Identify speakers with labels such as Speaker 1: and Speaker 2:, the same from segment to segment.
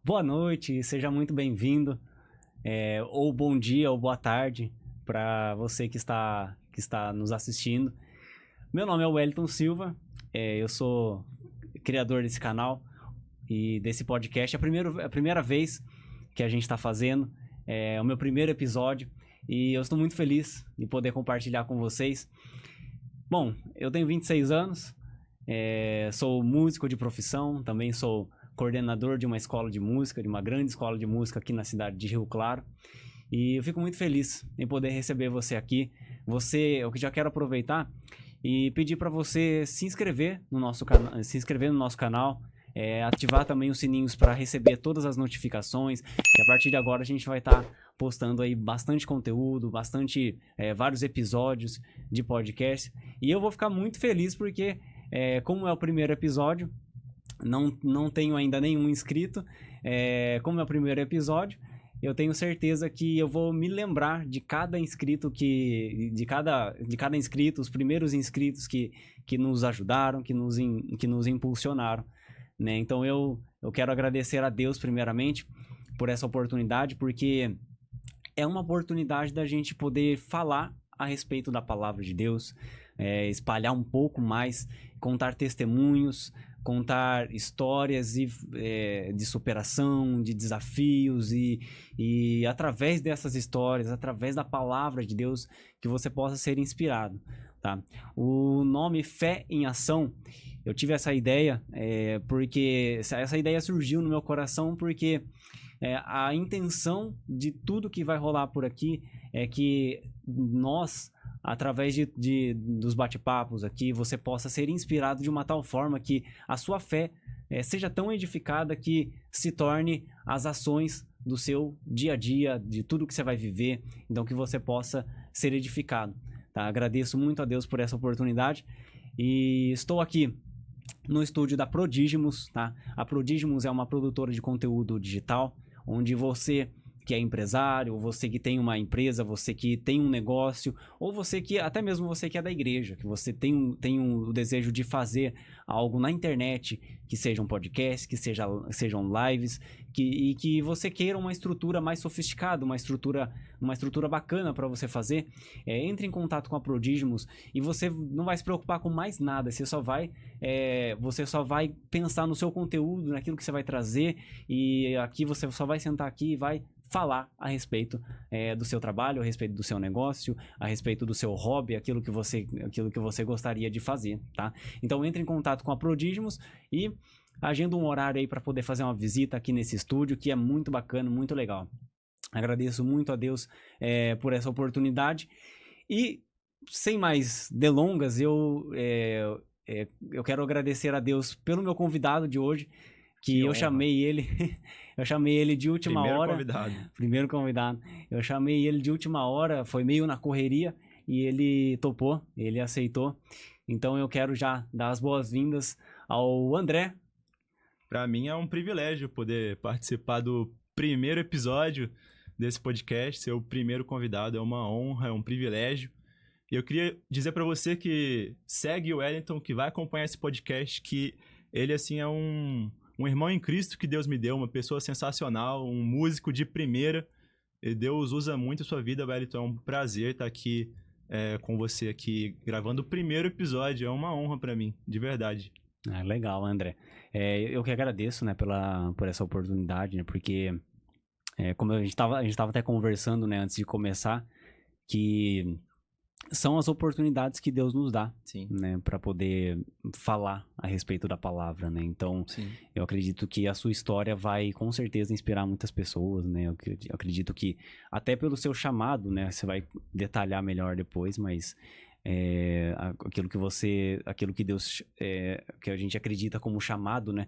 Speaker 1: Boa noite, seja muito bem-vindo, ou bom dia ou boa tarde para você que está nos assistindo. Meu nome é Wellington Silva, eu sou criador desse canal e desse podcast. É a primeira vez que a gente está fazendo, é o meu primeiro episódio e eu estou muito feliz de poder compartilhar com vocês. Bom, eu tenho 26 anos, sou músico de profissão, também sou coordenador de uma escola de música, de uma grande escola de música aqui na cidade de Rio Claro. E eu fico muito feliz em poder receber você aqui. Eu já quero aproveitar e pedir para você se inscrever no nosso canal, ativar também os sininhos para receber todas as notificações, que a partir de agora a gente vai estar postando aí bastante conteúdo, vários episódios de podcast. E eu vou ficar muito feliz porque, como é o primeiro episódio, não tenho ainda nenhum inscrito. Como é o primeiro episódio, eu tenho certeza que eu vou me lembrar de cada inscrito de cada inscrito, os primeiros inscritos que nos ajudaram, que nos impulsionaram, né? Então eu quero agradecer a Deus primeiramente por essa oportunidade, porque é uma oportunidade da gente poder falar a respeito da palavra de Deus, espalhar um pouco mais, contar testemunhos, contar histórias de superação, de desafios e através dessas histórias, através da palavra de Deus, que você possa ser inspirado, tá? O nome Fé em Ação, eu tive essa ideia porque essa ideia surgiu no meu coração porque a intenção de tudo que vai rolar por aqui é que nós, através dos bate-papos aqui, você possa ser inspirado de uma tal forma que a sua fé seja tão edificada que se torne as ações do seu dia a dia, de tudo que você vai viver, então que você possa ser edificado, tá? Agradeço muito a Deus por essa oportunidade e estou aqui no estúdio da Prodigimus, tá? A Prodigimus é uma produtora de conteúdo digital, onde você que é empresário, ou você que tem uma empresa, você que tem um negócio, ou até mesmo você que é da igreja, que você tem o desejo de fazer algo na internet, que seja um podcast, que sejam lives, e que você queira uma estrutura mais sofisticada, uma estrutura bacana para você fazer, entre em contato com a Prodigimus e você não vai se preocupar com mais nada, você só vai pensar no seu conteúdo, naquilo que você vai trazer, e aqui você só vai sentar aqui e vai falar a respeito do seu trabalho, a respeito do seu negócio, a respeito do seu hobby, aquilo que você gostaria de fazer, tá? Então entre em contato com a Prodigimus e agenda um horário aí para poder fazer uma visita aqui nesse estúdio, que é muito bacana, muito legal. Agradeço muito a Deus por essa oportunidade e sem mais delongas, eu quero agradecer a Deus pelo meu convidado de hoje, que eu chamei ele de última hora. Primeiro convidado. Eu chamei ele de última hora, foi meio na correria, e ele topou, ele aceitou. Então eu quero já dar as boas-vindas ao André.
Speaker 2: Para mim é um privilégio poder participar do primeiro episódio desse podcast, ser o primeiro convidado, é uma honra, é um privilégio. E eu queria dizer para você que segue o Wellington, que vai acompanhar esse podcast, que ele assim é um irmão em Cristo que Deus me deu, uma pessoa sensacional, um músico de primeira. E Deus usa muito a sua vida, Wellington. É um prazer estar aqui com você aqui, gravando o primeiro episódio. É uma honra para mim, de verdade.
Speaker 1: Legal, André. Eu que agradeço, né, por essa oportunidade, né, porque como a gente tava até conversando, né, antes de começar, que são as oportunidades que Deus nos dá, né, para poder falar a respeito da palavra, né? Então, eu acredito que a sua história vai com certeza inspirar muitas pessoas, né? Eu acredito que até pelo seu chamado, né, você vai detalhar melhor depois, mas aquilo que Deus, que a gente acredita como chamado, né,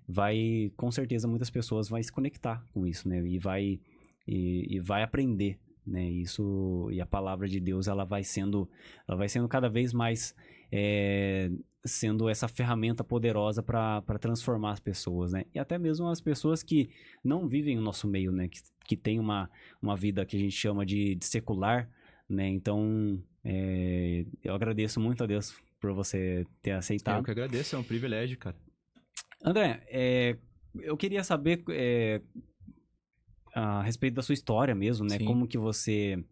Speaker 1: vai com certeza muitas pessoas vão se conectar com isso, né? E vai aprender, né? Isso, e a palavra de Deus ela vai sendo cada vez mais sendo essa ferramenta poderosa para transformar as pessoas, né? E até mesmo as pessoas que não vivem o nosso meio, né? Que tem uma vida que a gente chama de secular, né? Então eu agradeço muito a Deus por você ter aceitado.
Speaker 2: Eu que agradeço, é um privilégio, cara.
Speaker 1: André, eu queria saber a respeito da sua história mesmo, né?
Speaker 2: Sim.
Speaker 1: Como que você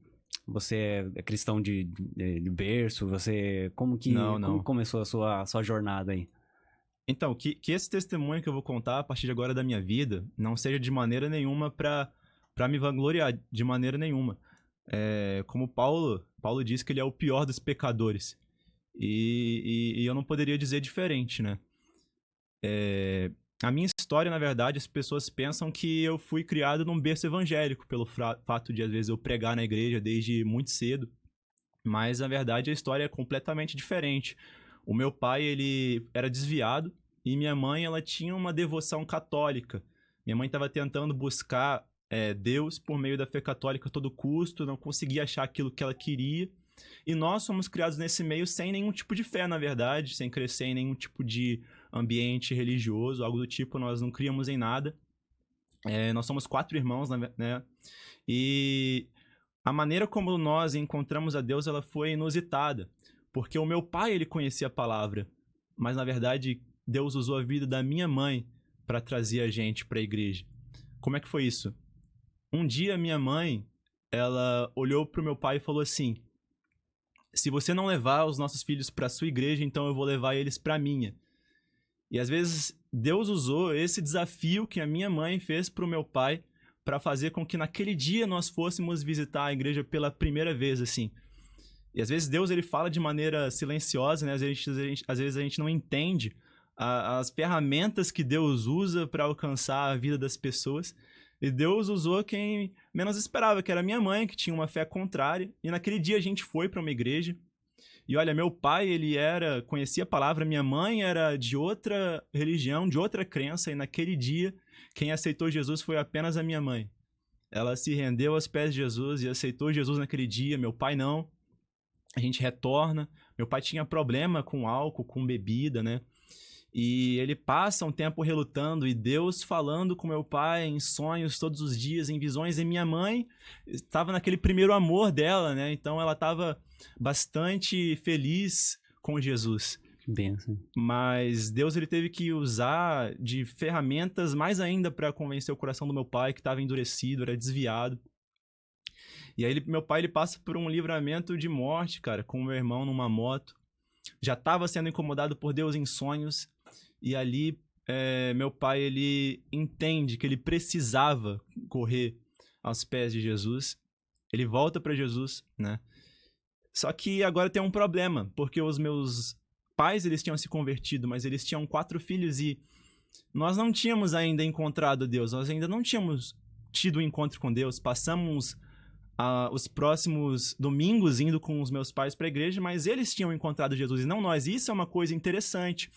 Speaker 1: é cristão de berço, como começou a sua jornada aí?
Speaker 2: Então, que esse testemunho que eu vou contar a partir de agora da minha vida não seja de maneira nenhuma para me vangloriar, de maneira nenhuma. Como Paulo diz que ele é o pior dos pecadores. E eu não poderia dizer diferente, né? A minha história, na verdade, as pessoas pensam que eu fui criado num berço evangélico, pelo fato de, às vezes, eu pregar na igreja desde muito cedo. Mas, na verdade, a história é completamente diferente. O meu pai, ele era desviado, e minha mãe, ela tinha uma devoção católica. Minha mãe estava tentando buscar Deus por meio da fé católica a todo custo, não conseguia achar aquilo que ela queria. E nós somos criados nesse meio sem nenhum tipo de fé, na verdade, sem crescer em nenhum tipo de ambiente religioso, algo do tipo, nós não criamos em nada. Nós somos 4 irmãos, né? E a maneira como nós encontramos a Deus, ela foi inusitada. Porque o meu pai, ele conhecia a palavra, mas na verdade Deus usou a vida da minha mãe para trazer a gente para a igreja. Como é que foi isso? Um dia minha mãe, ela olhou pro meu pai e falou assim: se você não levar os nossos filhos para sua igreja, então eu vou levar eles para minha. E às vezes Deus usou esse desafio que a minha mãe fez pro meu pai para fazer com que naquele dia nós fôssemos visitar a igreja pela primeira vez, assim. E às vezes Deus, ele fala de maneira silenciosa, né? Às vezes a gente não entende as ferramentas que Deus usa para alcançar a vida das pessoas. E Deus usou quem menos esperava, que era minha mãe, que tinha uma fé contrária. E naquele dia a gente foi para uma igreja. E olha, meu pai, ele conhecia a palavra, minha mãe era de outra religião, de outra crença. E naquele dia, quem aceitou Jesus foi apenas a minha mãe. Ela se rendeu aos pés de Jesus e aceitou Jesus naquele dia, meu pai não. A gente retorna. Meu pai tinha problema com álcool, com bebida, né? E ele passa um tempo relutando, e Deus falando com meu pai em sonhos todos os dias, em visões. E minha mãe estava naquele primeiro amor dela, né? Então ela estava bastante feliz com Jesus.
Speaker 1: Que bênção.
Speaker 2: Mas Deus, ele teve que usar de ferramentas mais ainda para convencer o coração do meu pai, que estava endurecido, era desviado. E aí meu pai, ele passa por um livramento de morte, cara, com o meu irmão numa moto. Já estava sendo incomodado por Deus em sonhos. E ali meu pai, ele entende que ele precisava correr aos pés de Jesus. Ele volta para Jesus, né? Só que agora tem um problema, porque os meus pais, eles tinham se convertido, mas eles tinham 4 filhos e nós não tínhamos ainda encontrado Deus. Nós ainda não tínhamos tido um encontro com Deus. Passamos os próximos domingos indo com os meus pais para a igreja, mas eles tinham encontrado Jesus e não nós. E isso é uma coisa interessante,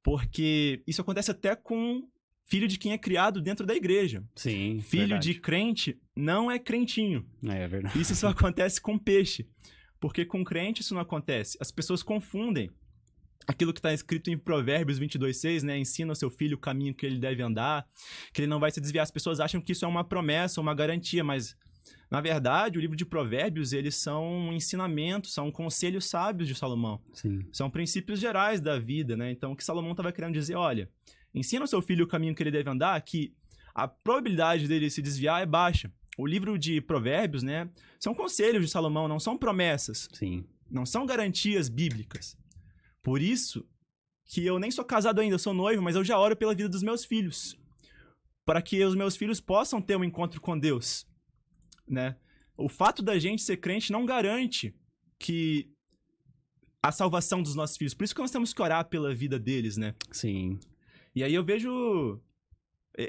Speaker 2: porque isso acontece até com filho de quem é criado dentro da igreja.
Speaker 1: Sim,
Speaker 2: filho
Speaker 1: verdade.
Speaker 2: de crente não é crentinho.
Speaker 1: É verdade.
Speaker 2: Isso só acontece com peixe, porque com crente isso não acontece. As pessoas confundem aquilo que está escrito em Provérbios 22:6, né? Ensina ao seu filho o caminho que ele deve andar, que ele não vai se desviar. As pessoas acham que isso é uma promessa, uma garantia, mas na verdade, o livro de Provérbios, eles são um ensinamento, são conselhos sábios de Salomão.
Speaker 1: Sim.
Speaker 2: São princípios gerais da vida, né? Então, o que Salomão estava querendo dizer, olha, ensina ao seu filho o caminho que ele deve andar, que a probabilidade dele se desviar é baixa. O livro de Provérbios, né, são conselhos de Salomão, não são promessas.
Speaker 1: Sim.
Speaker 2: Não são garantias bíblicas. Por isso que eu nem sou casado ainda, eu sou noivo, mas eu já oro pela vida dos meus filhos, para que os meus filhos possam ter um encontro com Deus. Né? O fato da gente ser crente não garante que a salvação dos nossos filhos. Por isso que nós temos que orar pela vida deles, né?
Speaker 1: Sim.
Speaker 2: E aí eu vejo...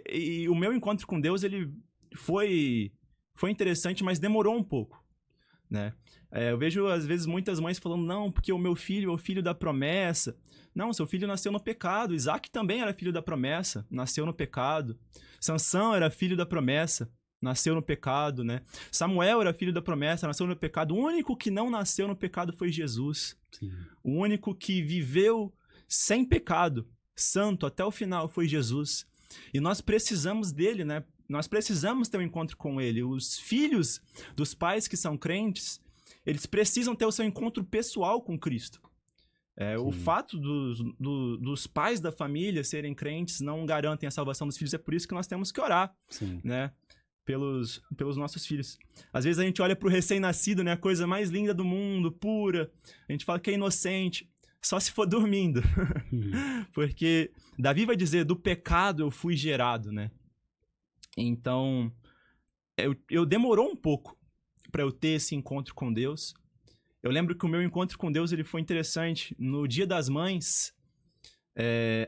Speaker 2: E o meu encontro com Deus, ele foi interessante, mas demorou um pouco, né? Eu vejo, às vezes, muitas mães falando, não, porque o meu filho é o filho da promessa. Não, seu filho nasceu no pecado. Isaac também era filho da promessa, nasceu no pecado. Sansão era filho da promessa, nasceu no pecado, né? Samuel era filho da promessa, nasceu no pecado. O único que não nasceu no pecado foi Jesus.
Speaker 1: Sim.
Speaker 2: O único que viveu sem pecado, santo até o final, foi Jesus. E nós precisamos dele, né? Nós precisamos ter um encontro com ele. Os filhos dos pais que são crentes, eles precisam ter o seu encontro pessoal com Cristo. O fato dos pais da família serem crentes não garantem a salvação dos filhos, é por isso que nós temos que orar,
Speaker 1: Sim.
Speaker 2: né? Pelos nossos filhos. Às vezes a gente olha pro recém-nascido, né? A coisa mais linda do mundo, pura. A gente fala que é inocente, só se for dormindo. Porque Davi vai dizer, do pecado eu fui gerado, né? Então, eu demorou um pouco para eu ter esse encontro com Deus. Eu lembro que o meu encontro com Deus ele foi interessante. No Dia das Mães,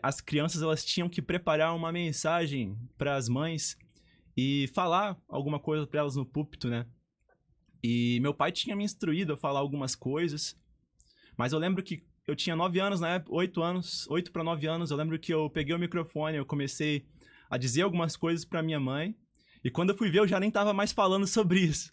Speaker 2: as crianças elas tinham que preparar uma mensagem para as mães e falar alguma coisa para elas no púlpito, né? E meu pai tinha me instruído a falar algumas coisas, mas eu lembro que eu tinha 9 anos na época, 8 para 9 anos. Eu lembro que eu peguei o microfone, eu comecei a dizer algumas coisas para minha mãe, e quando eu fui ver, eu já nem tava mais falando sobre isso.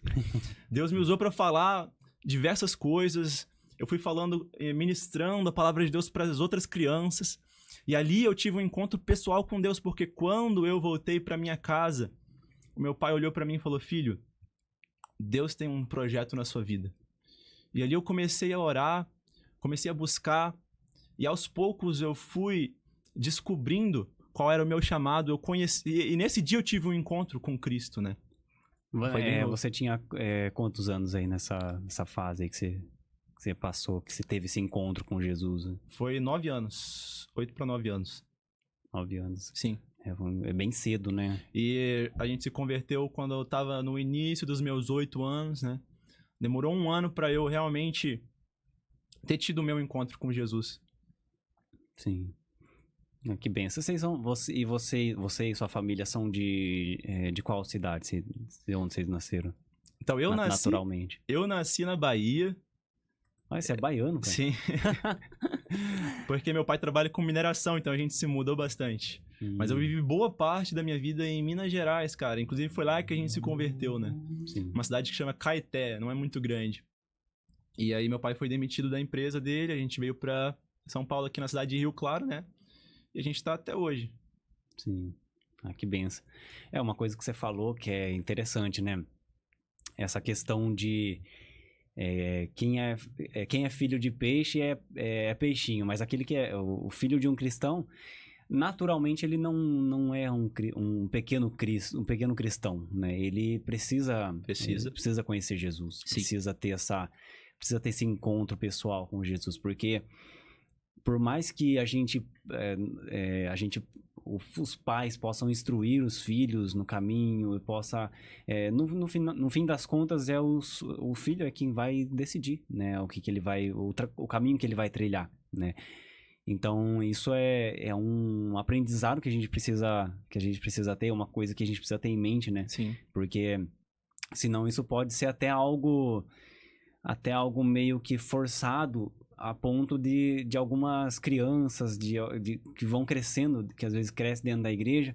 Speaker 2: Deus me usou para falar diversas coisas, eu fui falando, ministrando a palavra de Deus para as outras crianças, e ali eu tive um encontro pessoal com Deus, porque quando eu voltei para minha casa, o meu pai olhou para mim e falou, filho, Deus tem um projeto na sua vida. E ali eu comecei a orar, comecei a buscar, e aos poucos eu fui descobrindo qual era o meu chamado, eu conheci, e nesse dia eu tive um encontro com Cristo, né?
Speaker 1: Você tinha quantos anos aí nessa fase aí que você passou, que você teve esse encontro com Jesus? Né?
Speaker 2: Foi 9 anos. 8 para 9 anos.
Speaker 1: 9 anos.
Speaker 2: Sim.
Speaker 1: É bem cedo, né?
Speaker 2: E a gente se converteu quando eu tava no início dos meus 8 anos, né? Demorou um ano para eu realmente ter tido o meu encontro com Jesus.
Speaker 1: Sim. Que benção. Você e sua família são de qual cidade? De onde vocês nasceram?
Speaker 2: Então,
Speaker 1: naturalmente.
Speaker 2: Eu nasci na Bahia.
Speaker 1: Ah, você é baiano, cara?
Speaker 2: Sim. Porque meu pai trabalha com mineração, então a gente se mudou bastante. Mas eu vivi boa parte da minha vida em Minas Gerais, cara. Inclusive foi lá que a gente se converteu, né?
Speaker 1: Sim.
Speaker 2: Uma cidade que chama Caeté, não é muito grande. E aí meu pai foi demitido da empresa dele, a gente veio pra São Paulo, aqui na cidade de Rio Claro, né? E a gente tá até hoje.
Speaker 1: Sim. Ah, que benção. É uma coisa que você falou que é interessante, né? Essa questão de quem é filho de peixe é peixinho, mas aquele que é o filho de um cristão, naturalmente ele não é um pequeno cristão, né? Ele precisa conhecer Jesus,
Speaker 2: Sim.
Speaker 1: precisa ter esse encontro pessoal com Jesus, porque por mais que os pais possam instruir os filhos no caminho, e possa, no fim das contas, o filho é quem vai decidir, né, o caminho que ele vai trilhar, né. Então, isso é um aprendizado que a gente precisa ter, uma coisa que a gente precisa ter em mente, né.
Speaker 2: Sim.
Speaker 1: Porque senão isso pode ser até algo meio que forçado, a ponto de algumas crianças que vão crescendo, que às vezes crescem dentro da igreja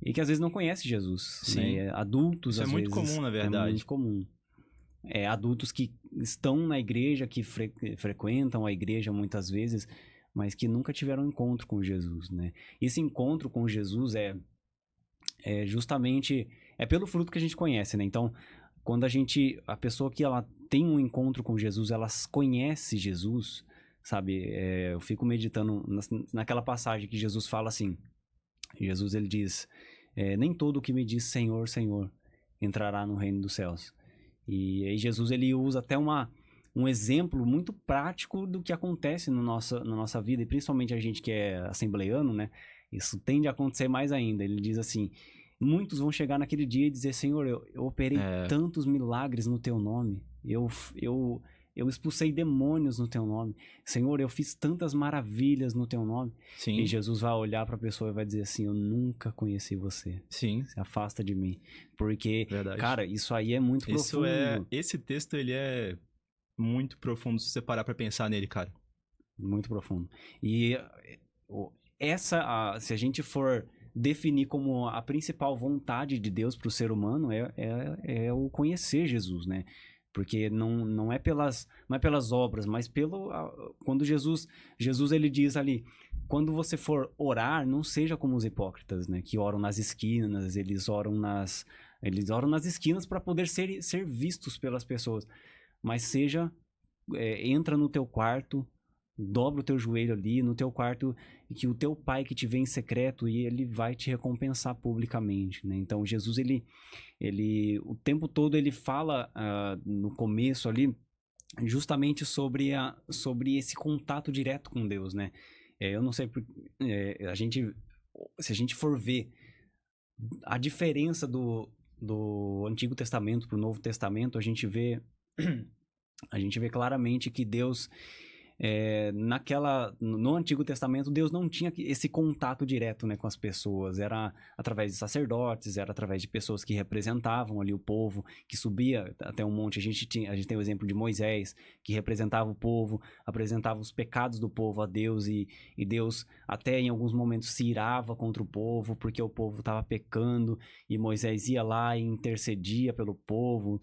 Speaker 1: e que às vezes não conhecem Jesus.
Speaker 2: Sim.
Speaker 1: Né? Adultos,
Speaker 2: isso
Speaker 1: às
Speaker 2: é muito
Speaker 1: vezes,
Speaker 2: comum, na verdade.
Speaker 1: É muito comum. Adultos que estão na igreja, que frequentam a igreja muitas vezes, mas que nunca tiveram um encontro com Jesus, né? Esse encontro com Jesus é justamente pelo fruto que a gente conhece, né? Então, quando a pessoa que ela tem um encontro com Jesus, ela conhece Jesus, sabe? Eu fico meditando naquela passagem que Jesus fala assim. Jesus, ele diz, nem todo o que me diz Senhor, Senhor, entrará no reino dos céus. E aí Jesus, ele usa até um exemplo muito prático do que acontece na nossa vida, e principalmente a gente que é assembleiano, né? Isso tende a acontecer mais ainda. Ele diz assim, muitos vão chegar naquele dia e dizer, Senhor, eu operei tantos milagres no teu nome, eu expulsei demônios no teu nome, Senhor, eu fiz tantas maravilhas no teu nome.
Speaker 2: Sim.
Speaker 1: E Jesus vai olhar para a pessoa e vai dizer assim, eu nunca conheci você.
Speaker 2: Sim.
Speaker 1: Se afasta de mim. Porque,
Speaker 2: Verdade.
Speaker 1: cara, isso aí é muito profundo.
Speaker 2: Esse texto, ele é muito profundo se você parar pra pensar nele, cara.
Speaker 1: Muito profundo. E se a gente for definir como a principal vontade de Deus para o ser humano é o conhecer Jesus, né? Porque não é pelas obras, mas quando Jesus ele diz ali, quando você for orar, não seja como os hipócritas, né? Que oram nas esquinas, eles oram nas esquinas para poder ser vistos pelas pessoas, mas entra no teu quarto, dobra o teu joelho ali no teu quarto e que o teu pai que te vê em secreto e ele vai te recompensar publicamente, né? Então Jesus, ele o tempo todo ele fala no começo ali justamente sobre esse contato direto com Deus, né? Eu não sei, se a gente for ver a diferença do Antigo Testamento para o Novo Testamento, a gente vê claramente que Deus, no Antigo Testamento, Deus não tinha esse contato direto, né, com as pessoas. Era através de sacerdotes, era através de pessoas que representavam ali o povo, que subia até um monte. A gente tem o exemplo de Moisés, que representava o povo, apresentava os pecados do povo a Deus, e Deus até em alguns momentos se irava contra o povo, porque o povo estava pecando, e Moisés ia lá e intercedia pelo povo.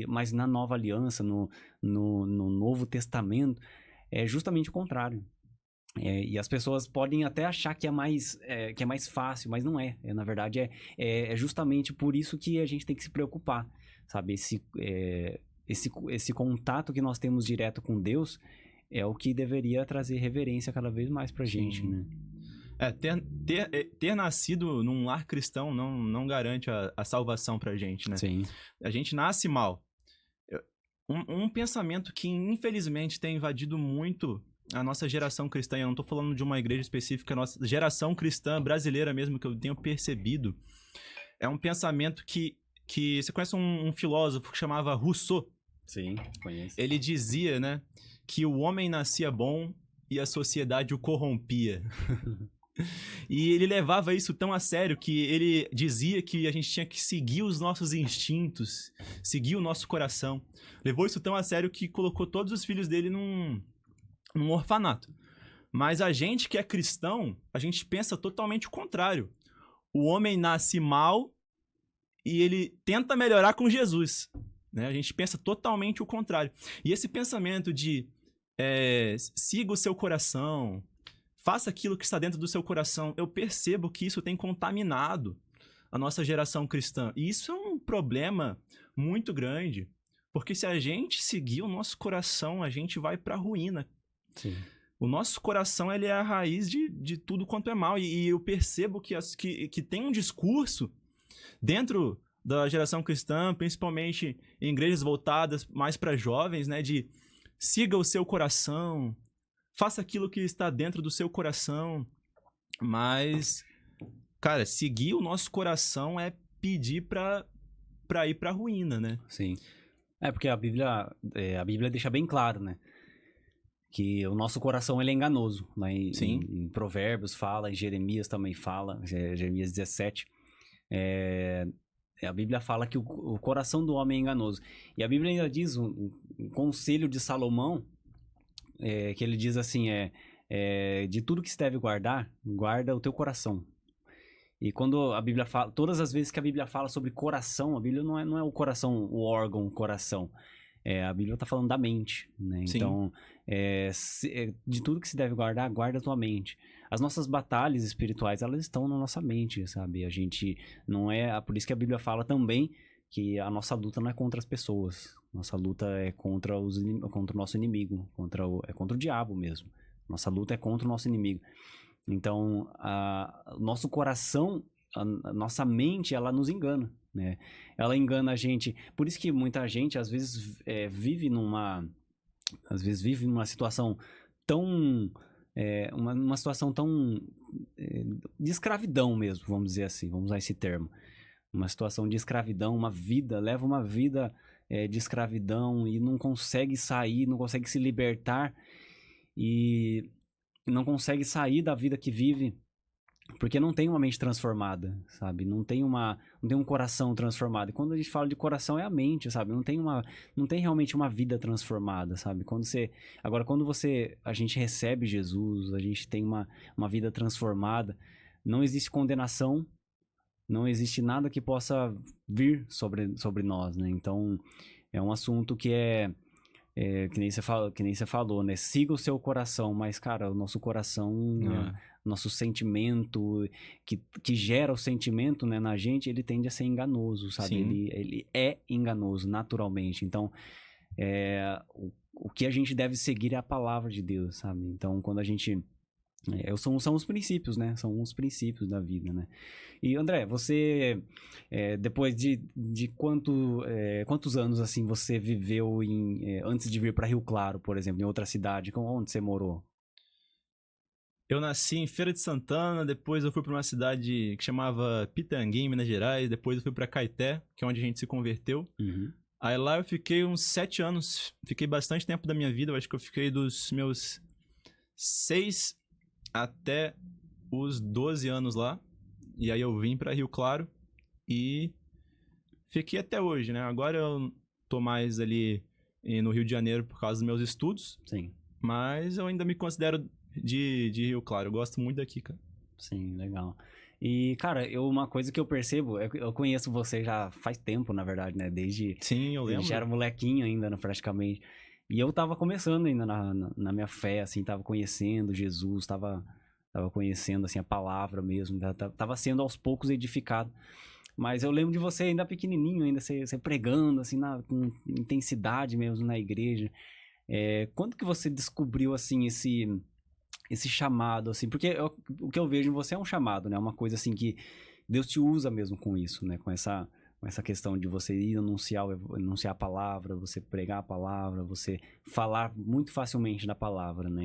Speaker 1: Mas na Nova Aliança, no Novo Testamento, é justamente o contrário. E as pessoas podem até achar que é mais fácil, mas não é. Na verdade, é justamente por isso que a gente tem que se preocupar, sabe? Esse contato que nós temos direto com Deus é o que deveria trazer reverência cada vez mais pra gente, né?
Speaker 2: Ter nascido num lar cristão não garante a salvação pra gente, né?
Speaker 1: Sim.
Speaker 2: A gente nasce mal. Um pensamento que, infelizmente, tem invadido muito a nossa geração cristã, eu não tô falando de uma igreja específica, a nossa geração cristã brasileira mesmo, que eu tenho percebido, é um pensamento que você conhece um filósofo que chamava Rousseau?
Speaker 1: Sim, conheço.
Speaker 2: Ele dizia, né, que o homem nascia bom e a sociedade o corrompia. E ele levava isso tão a sério que ele dizia que a gente tinha que seguir os nossos instintos, seguir o nosso coração. Levou isso tão a sério que colocou todos os filhos dele num orfanato. Mas a gente que é cristão, a gente pensa totalmente o contrário. O homem nasce mal e ele tenta melhorar com Jesus, né? A gente pensa totalmente o contrário. E esse pensamento de siga o seu coração, faça aquilo que está dentro do seu coração, eu percebo que isso tem contaminado a nossa geração cristã. E isso é um problema muito grande, porque se a gente seguir o nosso coração, a gente vai para a ruína.
Speaker 1: Sim.
Speaker 2: O nosso coração, ele é a raiz de tudo quanto é mal. E eu percebo que tem um discurso dentro da geração cristã, principalmente em igrejas voltadas mais para jovens, né, de siga o seu coração, faça aquilo que está dentro do seu coração. Mas, cara, seguir o nosso coração é pedir pra ir pra ruína, né?
Speaker 1: Sim. Porque a Bíblia deixa bem claro, né? Que o nosso coração, ele é enganoso. Lá em Provérbios fala, em Jeremias também fala, Jeremias 17. A Bíblia fala que o coração do homem é enganoso. E a Bíblia ainda diz, um conselho de Salomão, que ele diz assim, de tudo que se deve guardar, guarda o teu coração. E quando a Bíblia fala, todas as vezes que a Bíblia fala sobre coração, a Bíblia não é o coração, o órgão, o coração. A Bíblia está falando da mente, né?
Speaker 2: Sim.
Speaker 1: Então, de tudo que se deve guardar, guarda a tua mente. As nossas batalhas espirituais, elas estão na nossa mente, sabe? A gente não por isso que a Bíblia fala também que a nossa luta não é contra as pessoas. Nossa luta é contra o nosso inimigo, contra o diabo mesmo. Nossa luta é contra o nosso inimigo. Então, o nosso coração, a nossa mente, ela nos engana, né? Ela engana a gente. Por isso que muita gente, às vezes, vive numa situação tão... uma situação tão... de escravidão mesmo, vamos dizer assim. Vamos usar esse termo. Uma situação de escravidão, leva uma vida de escravidão e não consegue sair, não consegue se libertar e não consegue sair da vida que vive porque não tem uma mente transformada, sabe? Não tem um coração transformado. E quando a gente fala de coração é a mente, sabe? Não tem realmente uma vida transformada, sabe? Quando a gente recebe Jesus, a gente tem uma vida transformada, não existe condenação, não existe nada que possa vir sobre nós, né? Então, é um assunto que que nem você falou, né? Siga o seu coração, mas, cara, o nosso coração, nosso sentimento, que gera o sentimento, né, na gente, ele tende a ser enganoso, sabe? Ele é enganoso, naturalmente. Então, o que a gente deve seguir é a palavra de Deus, sabe? Então, quando a gente... são os princípios, né? São os princípios da vida, né? E, André, você, depois de quantos anos, assim, você viveu antes de vir para Rio Claro, por exemplo, em outra cidade? Onde você morou?
Speaker 2: Eu nasci em Feira de Santana, depois eu fui para uma cidade que chamava Pitangui, em Minas Gerais, depois eu fui para Caeté, que é onde a gente se converteu.
Speaker 1: Uhum.
Speaker 2: Aí lá eu fiquei uns 7 anos, fiquei bastante tempo da minha vida, eu acho que eu fiquei dos meus 6 até os 12 anos lá. E aí eu vim para Rio Claro e fiquei até hoje, né? Agora eu tô mais ali no Rio de Janeiro por causa dos meus estudos.
Speaker 1: Sim.
Speaker 2: Mas eu ainda me considero de Rio Claro. Eu gosto muito daqui, cara.
Speaker 1: Sim, legal. E, cara, uma coisa que eu percebo, eu conheço você já faz tempo, na verdade, né?
Speaker 2: Sim, eu lembro.
Speaker 1: Já era molequinho ainda, né, praticamente. E eu tava começando ainda na minha fé, assim, tava conhecendo Jesus, tava conhecendo, assim, a palavra mesmo, tava sendo aos poucos edificado. Mas eu lembro de você ainda pequenininho, ainda você pregando, assim, com intensidade mesmo na igreja. Quando que você descobriu, assim, esse chamado, assim? Porque o que eu vejo em você é um chamado, né? Uma coisa, assim, que Deus te usa mesmo com isso, né? Com essa questão de você ir anunciar a palavra, você pregar a palavra, você falar muito facilmente da palavra, né?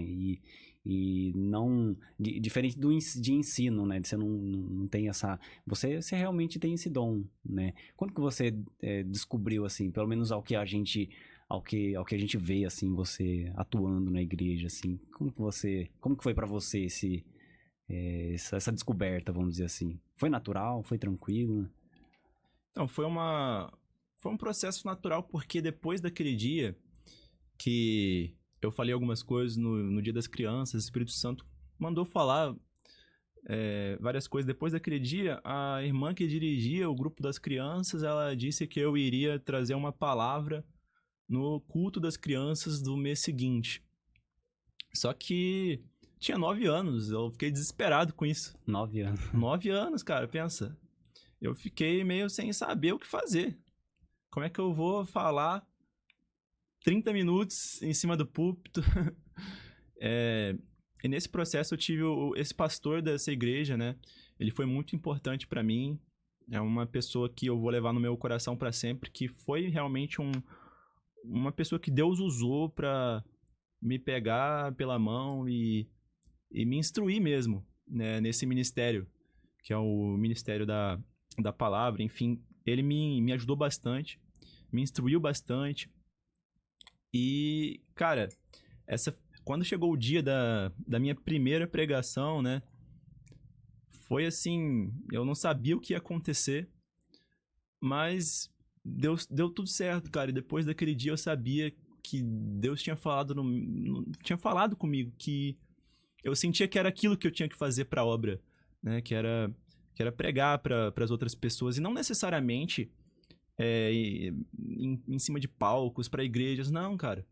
Speaker 1: E não... diferente de ensino, né? Você não tem essa... Você realmente tem esse dom, né? Quando que você descobriu, assim, pelo menos ao que a gente vê, assim, você atuando na igreja, assim, como que foi pra você essa descoberta, vamos dizer assim? Foi natural? Foi tranquilo?
Speaker 2: Então, foi um processo natural, porque depois daquele dia que eu falei algumas coisas no Dia das Crianças, o Espírito Santo mandou falar várias coisas. Depois daquele dia, a irmã que dirigia o grupo das crianças, ela disse que eu iria trazer uma palavra no culto das crianças do mês seguinte. Só que tinha 9 anos, eu fiquei desesperado com isso.
Speaker 1: 9 anos.
Speaker 2: 9 anos, cara, pensa. Eu fiquei meio sem saber o que fazer. Como é que eu vou falar 30 minutos em cima do púlpito? E nesse processo eu tive esse pastor dessa igreja, né? Ele foi muito importante pra mim. É uma pessoa que eu vou levar no meu coração pra sempre, que foi realmente uma pessoa que Deus usou pra me pegar pela mão e me instruir mesmo, né, nesse ministério, que é o ministério da palavra. Enfim, ele me ajudou bastante, me instruiu bastante. E, cara, quando chegou o dia da minha primeira pregação, né, foi assim, eu não sabia o que ia acontecer, mas deu tudo certo, cara. E depois daquele dia eu sabia que Deus tinha falado tinha falado comigo, que eu sentia que era aquilo que eu tinha que fazer para a obra, né? Que era pregar para as outras pessoas, e não necessariamente em cima de palcos, para igrejas, não, cara.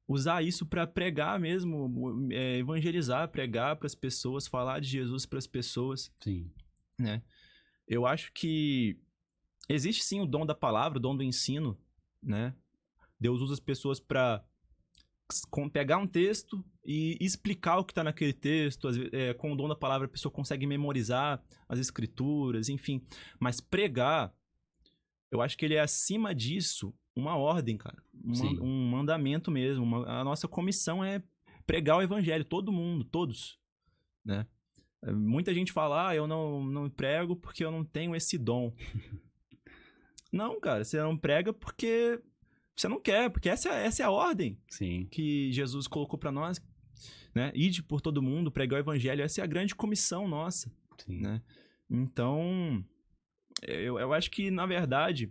Speaker 2: Usar isso para pregar mesmo, evangelizar, pregar para as pessoas, falar de Jesus para as pessoas.
Speaker 1: Sim.
Speaker 2: Né? Eu acho que existe sim o dom da palavra, o dom do ensino, né? Deus usa as pessoas para pegar um texto e explicar o que está naquele texto. Com o dom da palavra a pessoa consegue memorizar as escrituras, enfim. Mas pregar, eu acho que ele é acima disso uma ordem, cara. Um mandamento mesmo. A nossa comissão é pregar o evangelho, todo mundo, todos, né? Muita gente fala, eu não prego porque eu não tenho esse dom. Não, cara, você não prega porque você não quer, porque essa é a ordem.
Speaker 1: Sim.
Speaker 2: Que Jesus colocou para nós, né? Ide por todo mundo, pregar o evangelho. Essa é a grande comissão nossa.
Speaker 1: Sim.
Speaker 2: Né? Então, eu acho que, na verdade,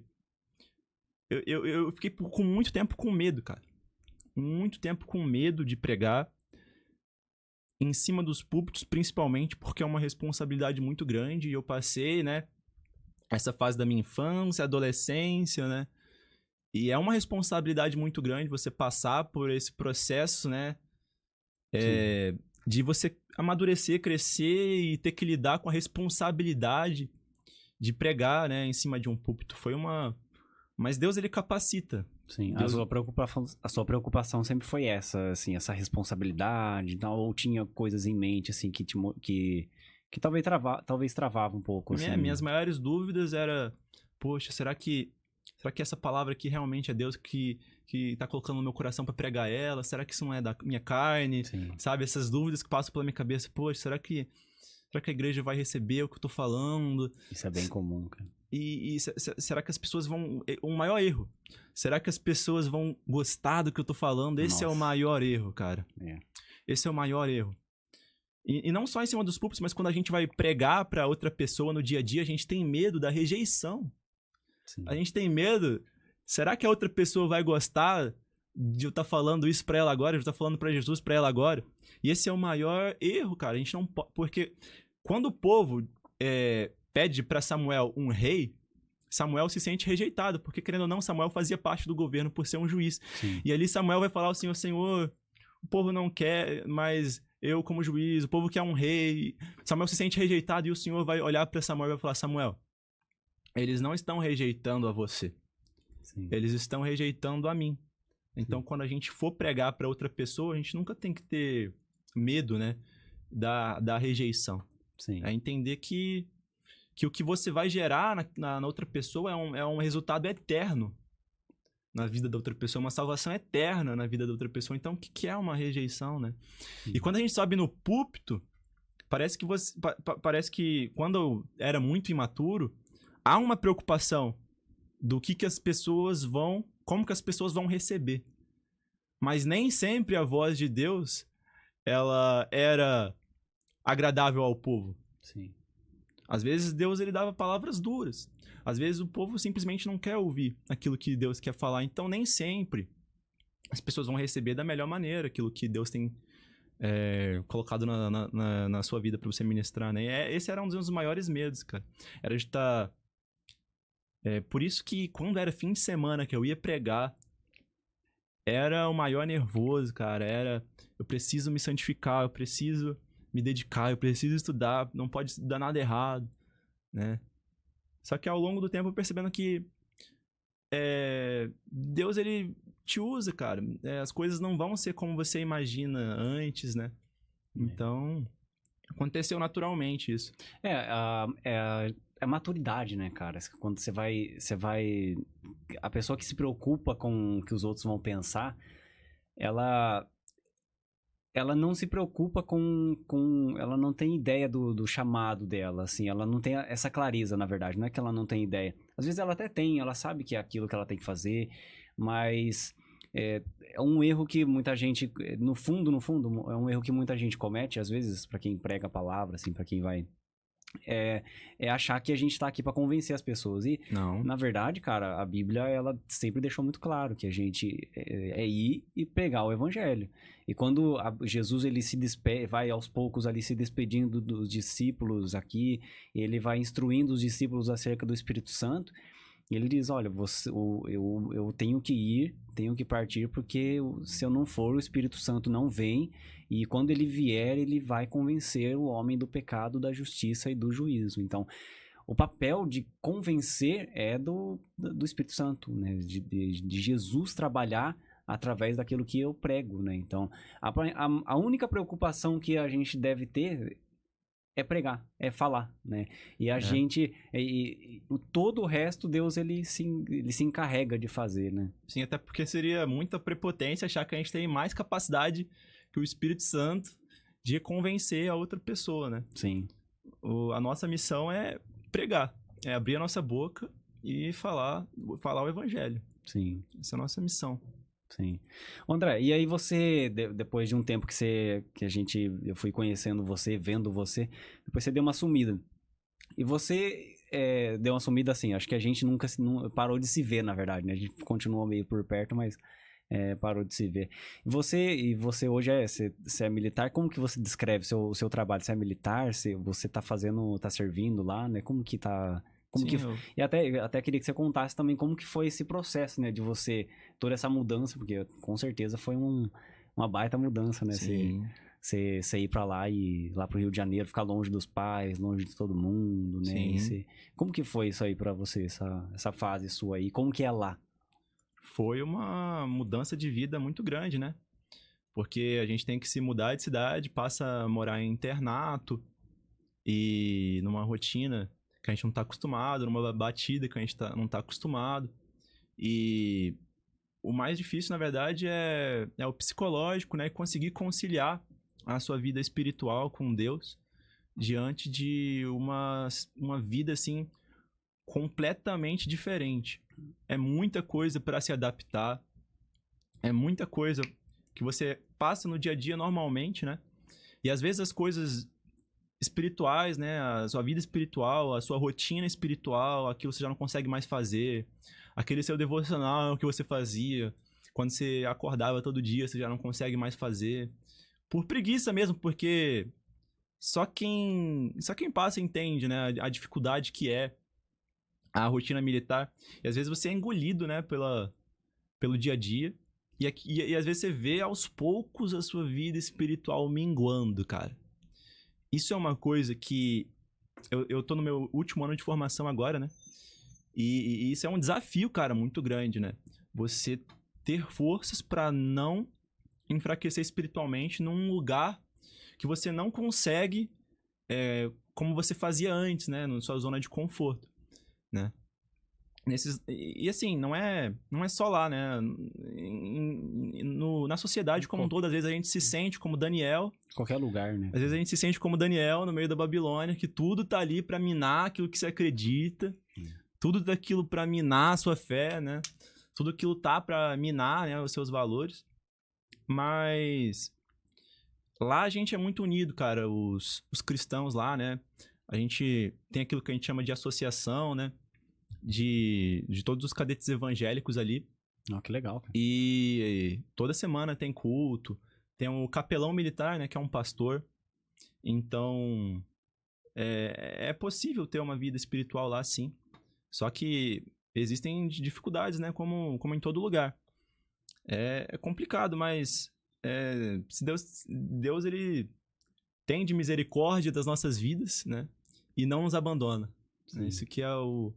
Speaker 2: eu fiquei com muito tempo com medo, cara. Muito tempo com medo de pregar em cima dos púlpitos, principalmente porque é uma responsabilidade muito grande. E eu passei, né, essa fase da minha infância, adolescência, né? E é uma responsabilidade muito grande você passar por esse processo, né? De você amadurecer, crescer e ter que lidar com a responsabilidade de pregar, né, em cima de um púlpito. Mas Deus, ele capacita.
Speaker 1: Sim,
Speaker 2: Deus-
Speaker 1: a sua preocupação sempre foi essa, assim, essa responsabilidade e tal, ou tinha coisas em mente, assim, que talvez travava um pouco, assim.
Speaker 2: Minhas maiores dúvidas era, poxa, será que essa palavra aqui realmente é Deus que tá colocando no meu coração pra pregar ela? Será que isso não é da minha carne?
Speaker 1: Sim,
Speaker 2: Sabe, essas dúvidas que passam pela minha cabeça, poxa, será que a igreja vai receber o que eu tô falando?
Speaker 1: isso é bem comum, cara.
Speaker 2: Será que as pessoas vão... Um maior erro. Será que as pessoas vão gostar do que eu tô falando? Esse é o
Speaker 1: Nossa.
Speaker 2: maior erro, cara.
Speaker 1: É.
Speaker 2: Esse é o maior erro. E não só em cima dos púlpitos, mas quando a gente vai pregar pra outra pessoa no dia a dia, a gente tem medo da rejeição.
Speaker 1: Sim.
Speaker 2: A gente tem medo. Será que a outra pessoa vai gostar de eu estar falando isso pra ela agora? De eu estar falando pra Jesus pra ela agora? E esse é o maior erro, cara. A gente não pode... Porque quando o povo pede pra Samuel um rei, Samuel se sente rejeitado, porque, querendo ou não, Samuel fazia parte do governo por ser um juiz.
Speaker 1: Sim.
Speaker 2: E ali Samuel vai falar ao Senhor, Senhor, o povo não quer, mas eu como juiz, o povo quer um rei. Samuel se sente rejeitado e o Senhor vai olhar pra Samuel e vai falar, Samuel, eles não estão rejeitando a você,
Speaker 1: Sim.
Speaker 2: eles estão rejeitando a mim. Então, quando a gente for pregar pra outra pessoa, a gente nunca tem que ter medo, né, da rejeição.
Speaker 1: Sim.
Speaker 2: É entender que o que você vai gerar na outra pessoa é um resultado eterno na vida da outra pessoa, uma salvação eterna na vida da outra pessoa. Então, o que é uma rejeição, né? E quando a gente sobe no púlpito, parece que quando eu era muito imaturo, há uma preocupação do que as pessoas vão... Como que as pessoas vão receber. Mas nem sempre a voz de Deus, ela era agradável ao povo.
Speaker 1: Sim.
Speaker 2: Às vezes Deus ele dava palavras duras. Às vezes o povo simplesmente não quer ouvir aquilo que Deus quer falar. Então nem sempre as pessoas vão receber da melhor maneira aquilo que Deus tem colocado na sua vida para você ministrar, né? Esse era um dos maiores medos, cara. Era de estar... por isso que quando era fim de semana que eu ia pregar, era o maior nervoso, cara. Eu preciso me santificar, eu preciso me dedicar, eu preciso estudar, não pode dar nada errado, né? Só que ao longo do tempo eu percebendo que Deus, ele te usa, cara. As coisas não vão ser como você imagina antes, né? Então, aconteceu naturalmente isso.
Speaker 1: É maturidade, né, cara? Quando você vai... A pessoa que se preocupa com o que os outros vão pensar, ela não se preocupa ela não tem ideia do chamado dela, assim, ela não tem essa clareza, na verdade, não é que ela não tem ideia. Às vezes ela até tem, ela sabe que é aquilo que ela tem que fazer, mas é um erro que muita gente, no fundo, é um erro que muita gente comete, às vezes, pra quem prega a palavra, assim, pra quem vai... É achar que a gente tá aqui pra convencer as pessoas. E,
Speaker 2: Não.
Speaker 1: na verdade, cara, a Bíblia, ela sempre deixou muito claro que a gente é ir e pregar o evangelho. E quando Jesus, ele vai aos poucos ali se despedindo dos discípulos aqui, ele vai instruindo os discípulos acerca do Espírito Santo, e ele diz, olha, eu tenho que ir, tenho que partir, porque se eu não for, o Espírito Santo não vem, e quando ele vier, ele vai convencer o homem do pecado, da justiça e do juízo. Então, o papel de convencer é do Espírito Santo, né? De Jesus trabalhar através daquilo que eu prego, né? Então, a única preocupação que a gente deve ter é pregar, é falar, né? E a gente... todo o resto, Deus, ele se encarrega de fazer, né?
Speaker 2: Sim, até porque seria muita prepotência achar que a gente tem mais capacidade que o Espírito Santo de convencer a outra pessoa, né?
Speaker 1: Sim.
Speaker 2: A nossa missão é pregar, é abrir a nossa boca e falar o evangelho.
Speaker 1: Sim.
Speaker 2: Essa é a nossa missão.
Speaker 1: Sim. André, e aí você, depois de um tempo eu fui conhecendo você, vendo você, depois você deu uma sumida. E você deu uma sumida assim, acho que a gente nunca parou de se ver, na verdade, né? A gente continuou meio por perto, mas parou de se ver. E você hoje você é militar, como que você descreve o seu trabalho? Você é militar? Você tá servindo lá, né? Como que tá... E até queria que você contasse também como que foi esse processo, né? De você, toda essa mudança, porque com certeza foi uma baita mudança, né?
Speaker 2: Sim.
Speaker 1: Você ir pra lá e lá pro Rio de Janeiro, ficar longe dos pais, longe de todo mundo, né?
Speaker 2: Sim.
Speaker 1: Como que foi isso aí pra você, essa fase sua aí? Como que é lá?
Speaker 2: foi uma mudança de vida muito grande, né? Porque a gente tem que se mudar de cidade, passa a morar em internato e numa rotina que a gente não tá acostumado, numa batida que a gente não tá acostumado. E o mais difícil, na verdade, é o psicológico, né? Conseguir conciliar a sua vida espiritual com Deus diante de uma vida, assim, completamente diferente. É muita coisa para se adaptar, é muita coisa que você passa no dia a dia normalmente, né? E às vezes as coisas espirituais, né? A sua vida espiritual, a sua rotina espiritual, aquilo você já não consegue mais fazer. Aquele seu devocional que você fazia quando você acordava todo dia, você já não consegue mais fazer. Por preguiça mesmo, porque só quem passa entende, né? A dificuldade que é a rotina militar. E às vezes você é engolido, né? Pelo dia a dia. E às vezes você vê aos poucos a sua vida espiritual minguando, cara. Isso é uma coisa que... Eu tô no meu último ano de formação agora, né? E isso é um desafio, cara, muito grande, né? Você ter forças pra não enfraquecer espiritualmente num lugar que você não consegue como você fazia antes, né? Na sua zona de conforto, né? E assim, não é só lá, né? Na sociedade como um todo, às vezes a gente se sente como Daniel.
Speaker 1: Qualquer lugar, né?
Speaker 2: Às vezes a gente se sente como Daniel no meio da Babilônia, que tudo tá ali pra minar aquilo que você acredita. Tudo daquilo pra minar a sua fé, né? Tudo aquilo tá pra minar, né, os seus valores. Mas lá a gente é muito unido, cara, os cristãos lá, né? A gente tem aquilo que a gente chama de associação, né? De todos os cadetes evangélicos ali.
Speaker 1: Que legal, cara.
Speaker 2: E toda semana tem culto. Tem o capelão militar, né? Que é um pastor. Então, é possível ter uma vida espiritual lá, sim. Só que existem dificuldades, né? Como em todo lugar. É complicado, mas se Deus ele tem de misericórdia das nossas vidas, né? E não nos abandona. Sim. Isso que é o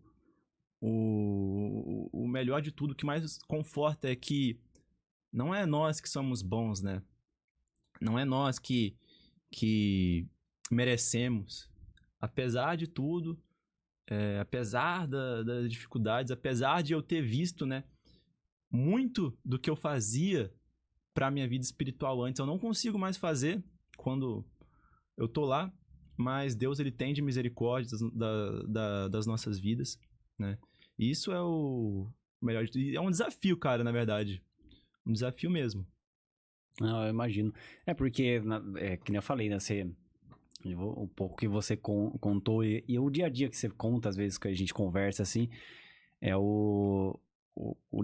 Speaker 2: melhor de tudo, o que mais conforta é que não é nós que somos bons, né? Não é nós que merecemos. Apesar de tudo, apesar das dificuldades, apesar de eu ter visto, né, muito do que eu fazia pra minha vida espiritual antes, eu não consigo mais fazer quando eu tô lá, mas Deus ele tem de misericórdia das nossas vidas, né? E isso é o melhor de tudo. E é um desafio, cara, na verdade. Um desafio mesmo.
Speaker 1: Não, eu imagino. Porque, que nem eu falei, né? O pouco que você contou e o dia a dia que você conta, às vezes que a gente conversa assim, é o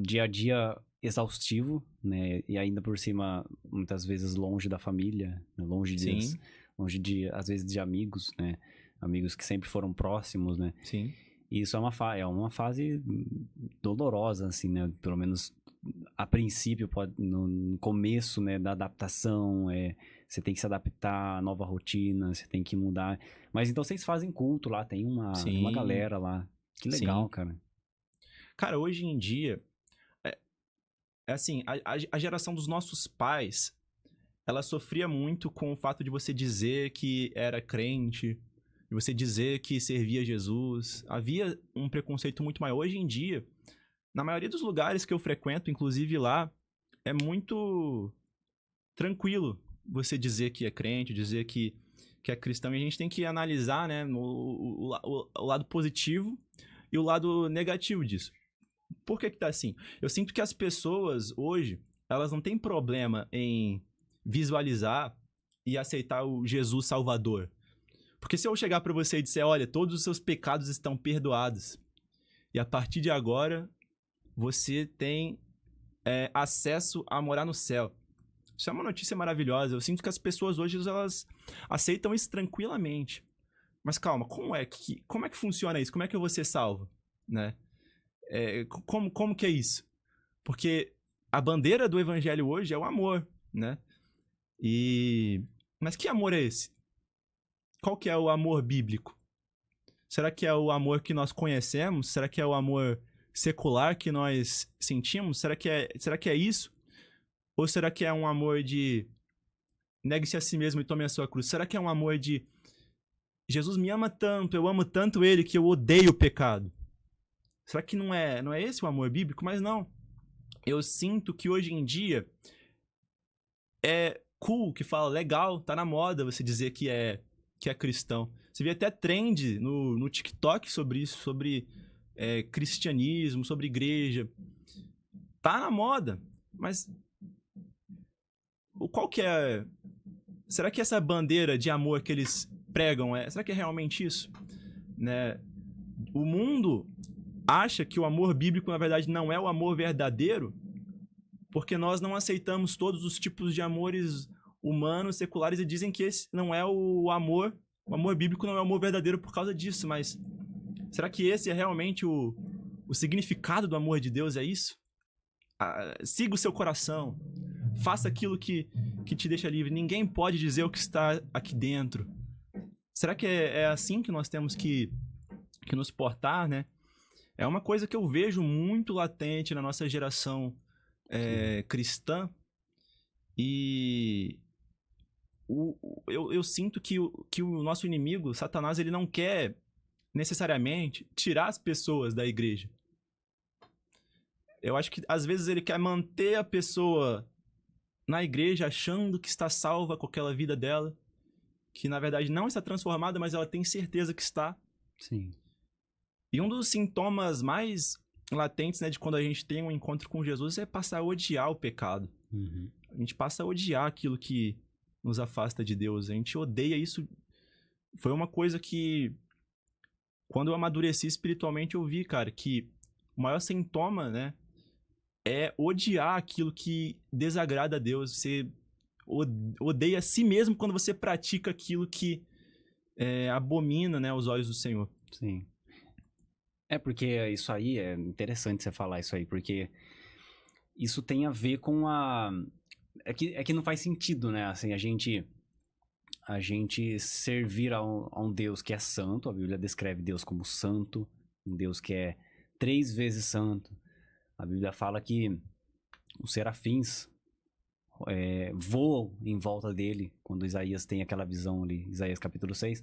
Speaker 1: dia a dia exaustivo, né? E ainda por cima, muitas vezes longe da família, longe às vezes de amigos, né? Amigos que sempre foram próximos, né?
Speaker 2: Sim.
Speaker 1: E isso é uma fase dolorosa, assim, né? Pelo menos a princípio, no começo, né, da adaptação, você tem que se adaptar à nova rotina, você tem que mudar. Mas então vocês fazem culto lá, tem uma galera lá. Que legal, sim, cara.
Speaker 2: Cara, hoje em dia, assim, a geração dos nossos pais, ela sofria muito com o fato de você dizer que era crente, de você dizer que servia Jesus. Havia um preconceito muito maior. Hoje em dia, na maioria dos lugares que eu frequento, inclusive lá, é muito tranquilo você dizer que é crente, dizer que é cristão. E a gente tem que analisar, né, o lado positivo e o lado negativo disso. Por que tá assim? Eu sinto que as pessoas hoje, elas não têm problema em visualizar e aceitar o Jesus Salvador. Porque se eu chegar pra você e disser, olha, todos os seus pecados estão perdoados, e a partir de agora, você tem acesso a morar no céu. Isso é uma notícia maravilhosa. Eu sinto que as pessoas hoje, elas aceitam isso tranquilamente. Mas calma, como é que funciona isso? Como é que eu vou ser salvo? Né? Como que é isso? Porque a bandeira do evangelho hoje é o amor, né? Mas que amor é esse? Qual que é o amor bíblico? Será que é o amor que nós conhecemos? Será que é o amor secular que nós sentimos? Será que é isso? Ou será que é um amor de negue-se a si mesmo e tome a sua cruz? Será que é um amor de Jesus me ama tanto, eu amo tanto ele que eu odeio o pecado? Será que não é esse o amor bíblico? Mas não. Eu sinto que hoje em dia é cool, que fala legal, tá na moda você dizer que é cristão. Você vê até trend no TikTok sobre isso, sobre cristianismo, sobre igreja. Tá na moda, mas qual que é... Será que essa bandeira de amor que eles pregam, será que é realmente isso? Né? O mundo acha que o amor bíblico, na verdade, não é o amor verdadeiro, porque nós não aceitamos todos os tipos de amores humanos, seculares, e dizem que esse não é o amor bíblico não é o amor verdadeiro por causa disso, mas será que esse é realmente o significado do amor de Deus? É isso? Siga o seu coração, faça aquilo que te deixa livre, ninguém pode dizer o que está aqui dentro. Será que é assim que nós temos que nos portar, né? É uma coisa que eu vejo muito latente na nossa geração cristã, e eu sinto que o nosso inimigo, Satanás, ele não quer necessariamente tirar as pessoas da igreja. Eu acho que às vezes ele quer manter a pessoa na igreja achando que está salva com aquela vida dela, que na verdade não está transformada, mas ela tem certeza que está.
Speaker 1: Sim.
Speaker 2: E um dos sintomas mais latentes, né, de quando a gente tem um encontro com Jesus é passar a odiar o pecado.
Speaker 1: Uhum.
Speaker 2: A gente passa a odiar aquilo que nos afasta de Deus. A gente odeia isso. Foi uma coisa que, quando eu amadureci espiritualmente, eu vi, cara, que o maior sintoma, né, é odiar aquilo que desagrada a Deus. Você odeia a si mesmo quando você pratica aquilo que abomina, né, aos olhos do Senhor.
Speaker 1: Sim. Porque isso aí, é interessante você falar isso aí, porque isso tem a ver com a... É que não faz sentido, né? Assim, a gente servir a um Deus que é santo, a Bíblia descreve Deus como santo, um Deus que é 3 vezes santo. A Bíblia fala que os serafins voam em volta dele, quando Isaías tem aquela visão ali, Isaías capítulo 6.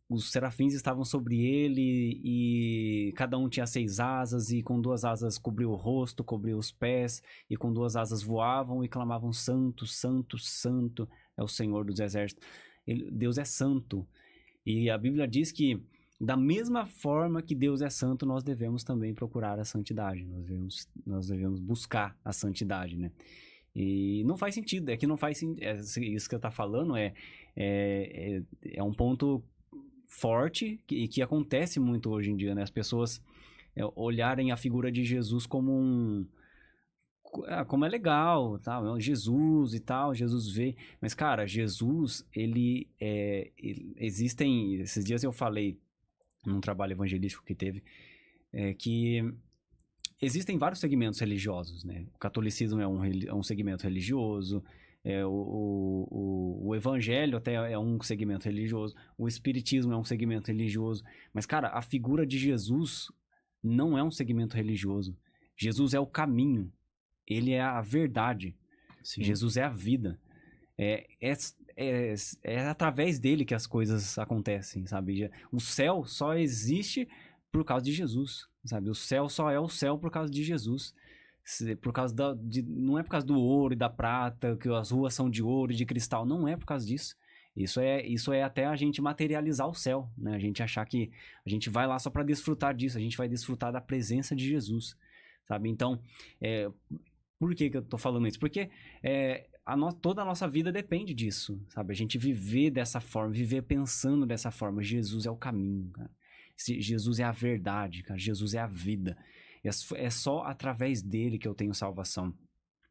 Speaker 1: Os serafins estavam sobre ele e cada um tinha 6 asas, e com 2 asas cobriu o rosto, cobriu os pés, e com 2 asas voavam e clamavam: santo, santo, santo é o Senhor dos exércitos. Deus é santo. E a Bíblia diz que da mesma forma que Deus é santo, nós devemos também procurar a santidade, nós devemos buscar a santidade, né? E não faz sentido, não faz sentido, isso que eu tô falando é um ponto forte que acontece muito hoje em dia, né? As pessoas olharem a figura de Jesus como como é legal, tá? Jesus e tal, Jesus vê. Mas, cara, Jesus, existem... Esses dias eu falei num trabalho evangelístico que teve, que existem vários segmentos religiosos, né? O catolicismo é um segmento religioso, o evangelho até é um segmento religioso, o espiritismo é um segmento religioso, mas, cara, a figura de Jesus não é um segmento religioso. Jesus é o caminho, ele é a verdade. Sim. Jesus é a vida. É através dele que as coisas acontecem, sabe? O céu só existe por causa de Jesus, sabe? O céu só é o céu por causa de Jesus. Por causa não é por causa do ouro e da prata, que as ruas são de ouro e de cristal. Não é por causa disso. Isso é até a gente materializar o céu, né? A gente achar que a gente vai lá só para desfrutar disso. A gente vai desfrutar da presença de Jesus, sabe? Então, por que eu tô falando isso? Porque toda a nossa vida depende disso, sabe? A gente viver dessa forma, viver pensando dessa forma. Jesus é o caminho, cara. Jesus é a verdade, cara. Jesus é a vida. É só através dele que eu tenho salvação.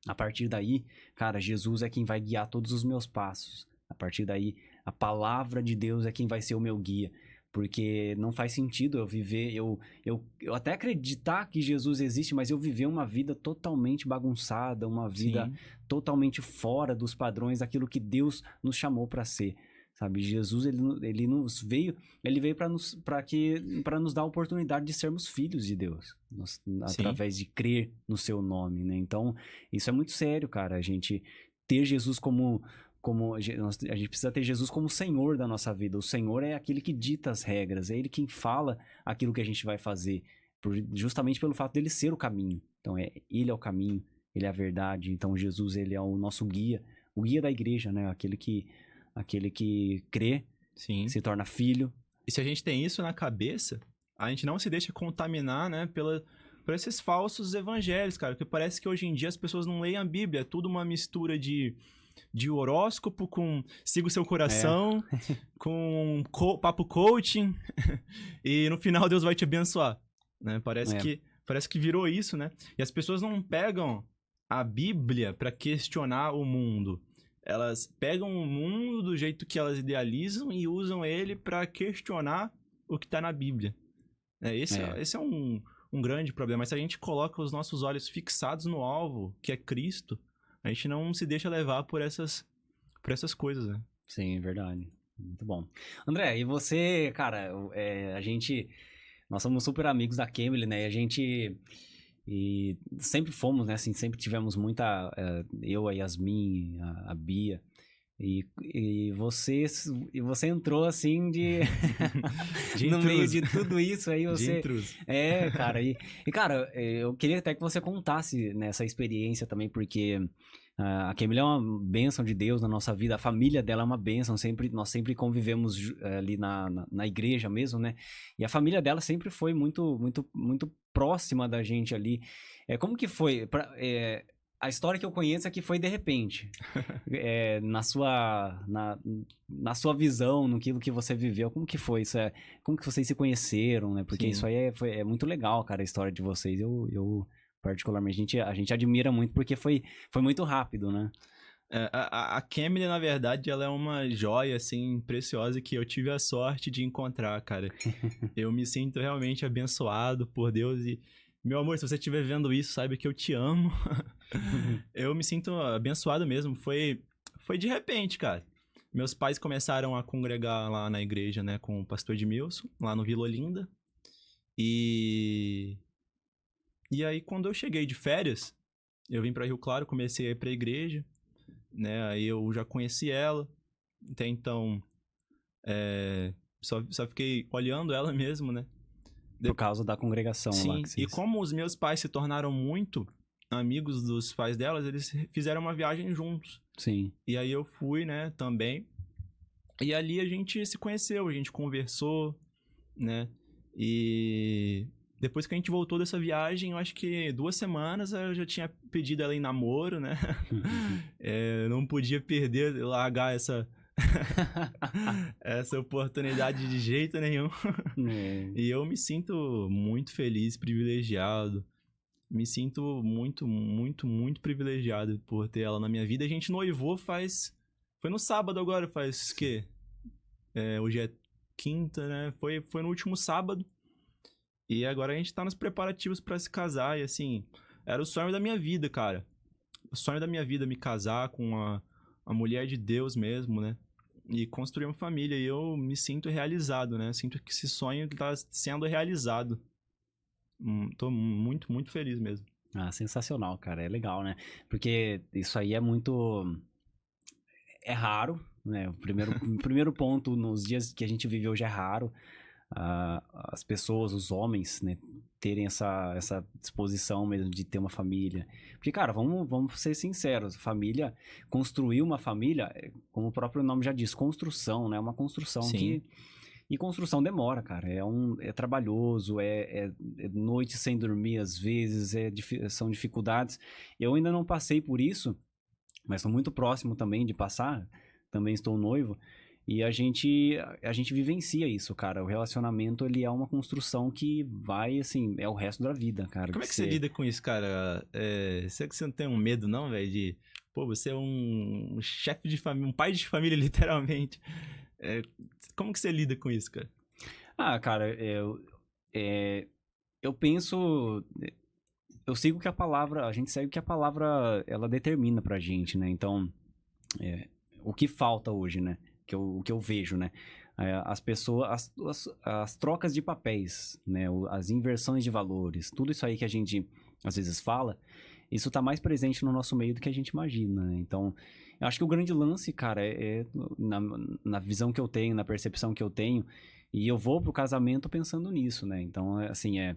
Speaker 1: A partir daí, cara, Jesus é quem vai guiar todos os meus passos. A partir daí, a palavra de Deus é quem vai ser o meu guia. Porque não faz sentido eu viver, eu até acreditar que Jesus existe, mas eu viver uma vida totalmente bagunçada, uma vida Sim. totalmente fora dos padrões daquilo que Deus nos chamou para ser, sabe? Jesus, ele nos veio, ele veio para nos dar a oportunidade de sermos filhos de Deus, através de crer no seu nome, né? Então, isso é muito sério, cara, a gente ter Jesus a gente precisa ter Jesus como Senhor da nossa vida. O Senhor é aquele que dita as regras, é Ele quem fala aquilo que a gente vai fazer, justamente pelo fato dele ser o caminho. Então, Ele é o caminho, Ele é a verdade. Então, Jesus, Ele é o nosso guia, o guia da igreja, né? Aquele que crê,
Speaker 2: Sim.
Speaker 1: se torna filho.
Speaker 2: E se a gente tem isso na cabeça, a gente não se deixa contaminar, né, por esses falsos evangelhos, cara. Porque parece que hoje em dia as pessoas não leem a Bíblia, é tudo uma mistura de horóscopo com siga o seu coração, com papo coaching, e no final Deus vai te abençoar, né? Parece que virou isso, né? E as pessoas não pegam a Bíblia para questionar o mundo. Elas pegam o mundo do jeito que elas idealizam e usam ele para questionar o que tá na Bíblia. Esse é um grande problema. Mas se a gente coloca os nossos olhos fixados no alvo, que é Cristo, a gente não se deixa levar por essas coisas, né?
Speaker 1: Sim, verdade. Muito bom. André, e você, cara, nós somos super amigos da Camille, né? E sempre fomos, né? Assim, sempre tivemos eu, a Yasmin, a Bia. E você entrou assim no meio de tudo isso aí você
Speaker 2: de intruso.
Speaker 1: Cara, cara, eu queria até que você contasse nessa experiência também, porque a Camila é uma bênção de Deus na nossa vida, a família dela é uma bênção, nós sempre convivemos ali na igreja mesmo, né? E a família dela sempre foi muito, muito, muito próxima da gente ali. Como que foi? A história que eu conheço é que foi de repente. Na sua visão, naquilo que você viveu, como que foi isso? Como que vocês se conheceram, né? Porque
Speaker 2: Sim.
Speaker 1: isso aí é muito legal, cara, a história de vocês. Eu particularmente, a gente admira muito porque foi muito rápido, né?
Speaker 2: A Camille, na verdade, ela é uma joia, assim, preciosa que eu tive a sorte de encontrar, cara. Eu me sinto realmente abençoado por Deus e, meu amor, se você estiver vendo isso, saiba que eu te amo. Eu me sinto abençoado mesmo. Foi de repente, cara. Meus pais começaram a congregar lá na igreja, né, com o pastor Edmilson, lá no Vila Olinda. E aí, quando eu cheguei de férias, eu vim pra Rio Claro, comecei a ir pra igreja, né? Aí eu já conheci ela. Até então, só fiquei olhando ela mesmo, né?
Speaker 1: Por causa da congregação lá.
Speaker 2: Sim, e como os meus pais se tornaram muito amigos dos pais delas, eles fizeram uma viagem juntos.
Speaker 1: Sim.
Speaker 2: E aí eu fui, né, também. E ali a gente se conheceu, a gente conversou, né? E depois que a gente voltou dessa viagem, eu acho que 2 semanas eu já tinha pedido ela em namoro, né? Não podia largar essa oportunidade de jeito nenhum. E eu me sinto muito feliz, privilegiado. Me sinto muito, muito, muito privilegiado por ter ela na minha vida. A gente noivou foi no sábado agora, faz o quê? Hoje é quinta, né? Foi no último sábado. E agora a gente tá nos preparativos pra se casar. E assim, era o sonho da minha vida, cara. O sonho da minha vida me casar com a mulher de Deus mesmo, né? E construir uma família. E eu me sinto realizado, né? Sinto que esse sonho tá sendo realizado. Tô muito, muito feliz mesmo.
Speaker 1: Ah, sensacional, cara. É legal, né? Porque isso aí é raro, né? O primeiro ponto nos dias que a gente vive hoje é raro. As pessoas, os homens, né, terem essa disposição mesmo de ter uma família. Porque, cara, vamos ser sinceros, construir uma família, como o próprio nome já diz, construção, né? Uma construção.
Speaker 2: Sim.
Speaker 1: E construção demora, cara. É trabalhoso, é noite sem dormir às vezes, são dificuldades. Eu ainda não passei por isso, mas estou muito próximo também de passar. Também estou noivo. E a gente vivencia isso, cara. O relacionamento, ele é uma construção que vai, assim, é o resto da vida, cara.
Speaker 2: Como é que você lida com isso, cara? Será que você não tem um medo, não, velho? De, você é um chefe de família, um pai de família, literalmente. Como que você lida com isso, cara?
Speaker 1: Cara, eu penso... Eu sigo que a gente segue o que a palavra, ela determina pra gente, né? Então, o que falta hoje, né? que eu vejo, né? As pessoas, as trocas de papéis, né? As inversões de valores, tudo isso aí que a gente às vezes fala, isso tá mais presente no nosso meio do que a gente imagina, né? Então, eu acho que o grande lance, cara, na visão que eu tenho, na percepção que eu tenho, e eu vou pro casamento pensando nisso, né? Então, assim, é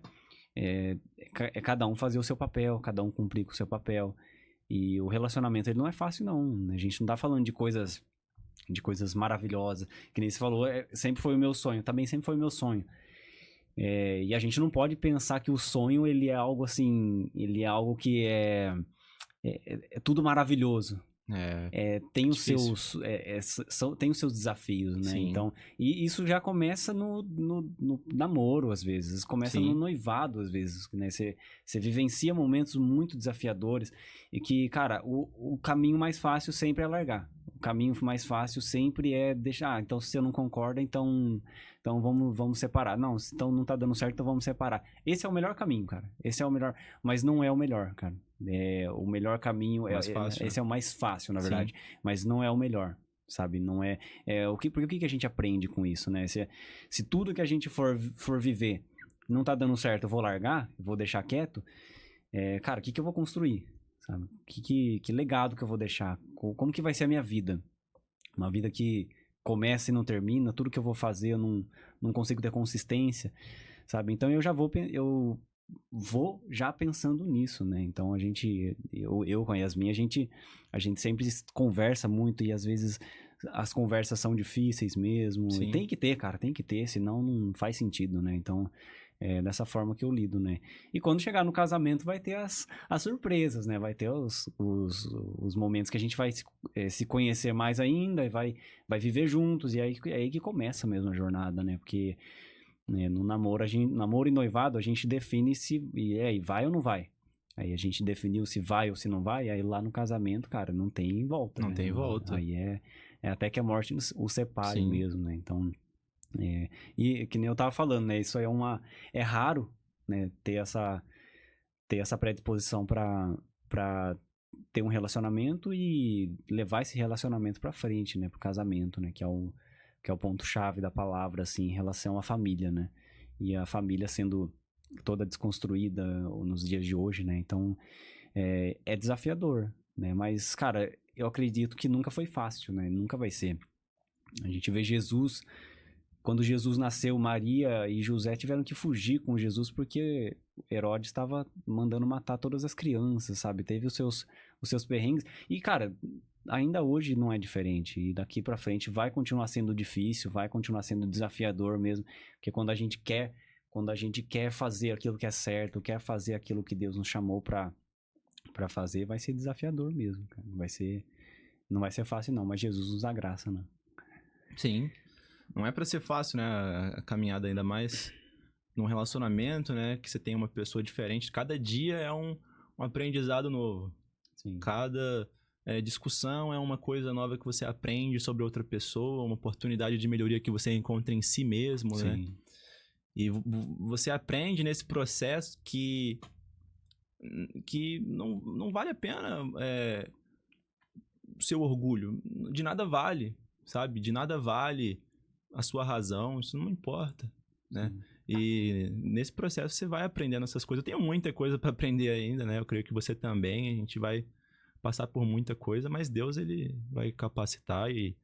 Speaker 1: cada um fazer o seu papel, cada um cumprir com o seu papel. E o relacionamento, ele não é fácil, não. A gente não tá falando de coisas maravilhosas. Que nem você falou, sempre foi o meu sonho. Também sempre foi o meu sonho. E a gente não pode pensar que o sonho, ele é algo assim... Ele é algo que é tudo maravilhoso. Tem os tem os seus desafios, né?
Speaker 2: Sim.
Speaker 1: Então, e isso já começa no namoro, às vezes. Começa
Speaker 2: Sim.
Speaker 1: no noivado, às vezes, né? Você vivencia momentos muito desafiadores e que, cara, o caminho mais fácil sempre é largar. O caminho mais fácil sempre é deixar, então se você não concorda, então vamos separar. Não, então não tá dando certo, então vamos separar. Esse é o melhor caminho, cara. Esse é o melhor, mas não é o melhor, cara. O melhor caminho
Speaker 2: fácil,
Speaker 1: esse é o mais fácil, na
Speaker 2: Sim.
Speaker 1: verdade, mas não é o melhor, sabe? Não é, porque o que a gente aprende com isso, né? Se tudo que a gente for viver não tá dando certo, eu vou largar, eu vou deixar quieto, cara, o que eu vou construir, sabe? Que legado que eu vou deixar? Como que vai ser a minha vida? Uma vida que começa e não termina, tudo que eu vou fazer eu não consigo ter consistência, sabe? Então eu vou já pensando nisso, né? Então eu com a Yasmin, a gente sempre conversa muito e às vezes as conversas são difíceis mesmo.
Speaker 2: Sim.
Speaker 1: E tem que ter, cara, tem que ter, senão não faz sentido, né? Então é dessa forma que eu lido, né? E quando chegar no casamento vai ter as surpresas, né? Vai ter os momentos que a gente vai se conhecer mais ainda e vai viver juntos, e é aí que começa mesmo a jornada, né? Porque no namoro e noivado a gente define se vai ou não vai. Aí a gente definiu se vai ou se não vai, aí lá no casamento, cara, não tem volta.
Speaker 2: Não tem volta.
Speaker 1: Aí até que a morte o separe
Speaker 2: Sim.
Speaker 1: mesmo, né? Então, e que nem eu tava falando, né? Isso é raro, né? Ter essa predisposição pra ter um relacionamento e levar esse relacionamento pra frente, né? Pro casamento, né? Que é o ponto-chave da palavra, assim, em relação à família, né? E a família sendo toda desconstruída nos dias de hoje, né? Então, é desafiador, né? Mas, cara, eu acredito que nunca foi fácil, né? Nunca vai ser. A gente vê Jesus... Quando Jesus nasceu, Maria e José tiveram que fugir com Jesus porque Herodes estava mandando matar todas as crianças, sabe? Teve os seus perrengues. E, cara, ainda hoje não é diferente. E daqui pra frente vai continuar sendo difícil, vai continuar sendo desafiador mesmo. Porque quando a gente quer fazer aquilo que é certo, quer fazer aquilo que Deus nos chamou pra fazer, vai ser desafiador mesmo, cara. Não vai ser fácil não, mas Jesus nos dá graça, né?
Speaker 2: Sim. Não é pra ser fácil, né, a caminhada, ainda mais num relacionamento, né, que você tem uma pessoa diferente. Cada dia é um aprendizado novo.
Speaker 1: Sim.
Speaker 2: Cada discussão é uma coisa nova que você aprende sobre outra pessoa, uma oportunidade de melhoria que você encontra em si mesmo,
Speaker 1: Sim.
Speaker 2: né? E você aprende nesse processo que não vale a pena o seu orgulho. De nada vale, sabe? De nada vale a sua razão, isso não importa, né?
Speaker 1: Sim.
Speaker 2: E nesse processo você vai aprendendo essas coisas. Eu tenho muita coisa para aprender ainda, né? Eu creio que você também. A gente vai passar por muita coisa, mas Deus, ele vai capacitar e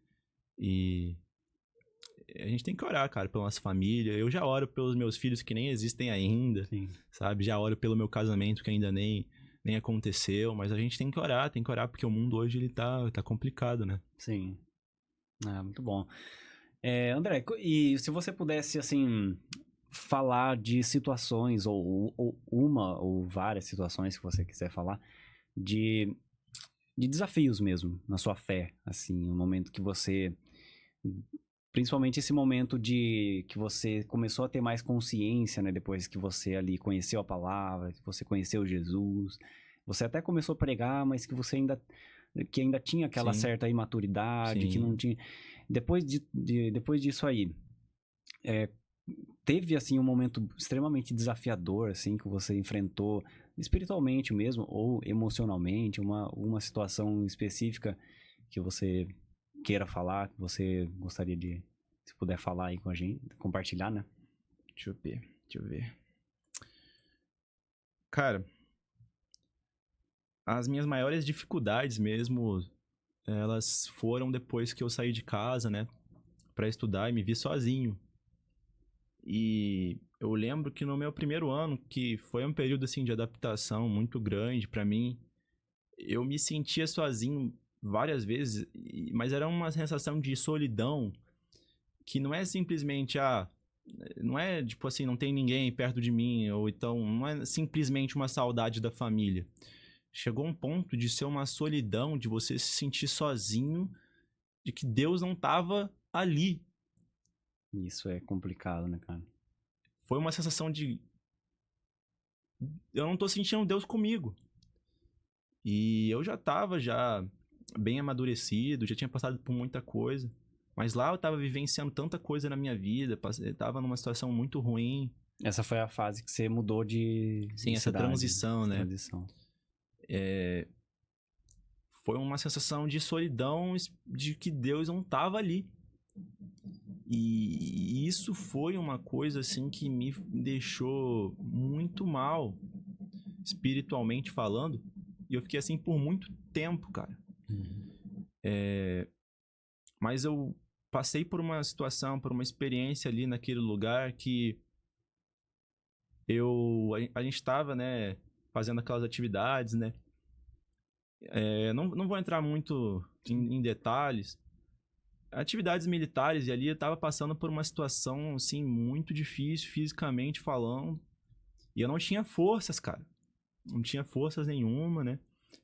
Speaker 2: a gente tem que orar, cara, pela nossa família. Eu já oro pelos meus filhos que nem existem ainda,
Speaker 1: Sim.
Speaker 2: sabe? Já oro pelo meu casamento que ainda nem aconteceu, mas a gente tem que orar porque o mundo hoje ele tá complicado, né?
Speaker 1: Sim. Muito bom. André, e se você pudesse, assim, falar de situações, ou uma ou várias situações que você quiser falar, de desafios mesmo, na sua fé, assim, um momento que você... Principalmente esse momento de que você começou a ter mais consciência, né? Depois que você ali conheceu a palavra, que você conheceu Jesus. Você até começou a pregar, mas que você ainda tinha aquela
Speaker 2: Sim.
Speaker 1: certa imaturidade,
Speaker 2: Sim.
Speaker 1: que não tinha... Depois disso aí, teve, assim, um momento extremamente desafiador, assim, que você enfrentou espiritualmente mesmo, ou emocionalmente, uma situação específica que você queira falar, que você gostaria de, se puder falar aí com a gente, compartilhar, né?
Speaker 2: Deixa eu ver. Cara, as minhas maiores dificuldades mesmo, elas foram depois que eu saí de casa, né, pra estudar e me vi sozinho. E eu lembro que no meu primeiro ano, que foi um período assim de adaptação muito grande pra mim, eu me sentia sozinho várias vezes, mas era uma sensação de solidão que não é simplesmente não é tipo assim, não tem ninguém perto de mim, ou então não é simplesmente uma saudade da família. Chegou um ponto de ser uma solidão, de você se sentir sozinho, de que Deus não tava ali.
Speaker 1: Isso é complicado, né, cara?
Speaker 2: Foi uma sensação de eu não tô sentindo Deus comigo. E eu já tava bem amadurecido, já tinha passado por muita coisa. Mas lá eu tava vivenciando tanta coisa na minha vida, tava numa situação muito ruim.
Speaker 1: Essa foi a fase que você mudou de
Speaker 2: Sim, essa
Speaker 1: cidade,
Speaker 2: transição, né?
Speaker 1: Transição.
Speaker 2: Foi uma sensação de solidão, de que Deus não tava ali. E isso foi uma coisa, assim, que me deixou muito mal, espiritualmente falando. E eu fiquei assim por muito tempo, cara. Mas eu passei por uma situação, por uma experiência ali naquele lugar que a gente estava, né, fazendo aquelas atividades, né. Não vou entrar muito em detalhes. Atividades militares, e ali eu estava passando por uma situação, assim, muito difícil, fisicamente falando. E eu não tinha forças, cara. Não tinha forças nenhuma, né.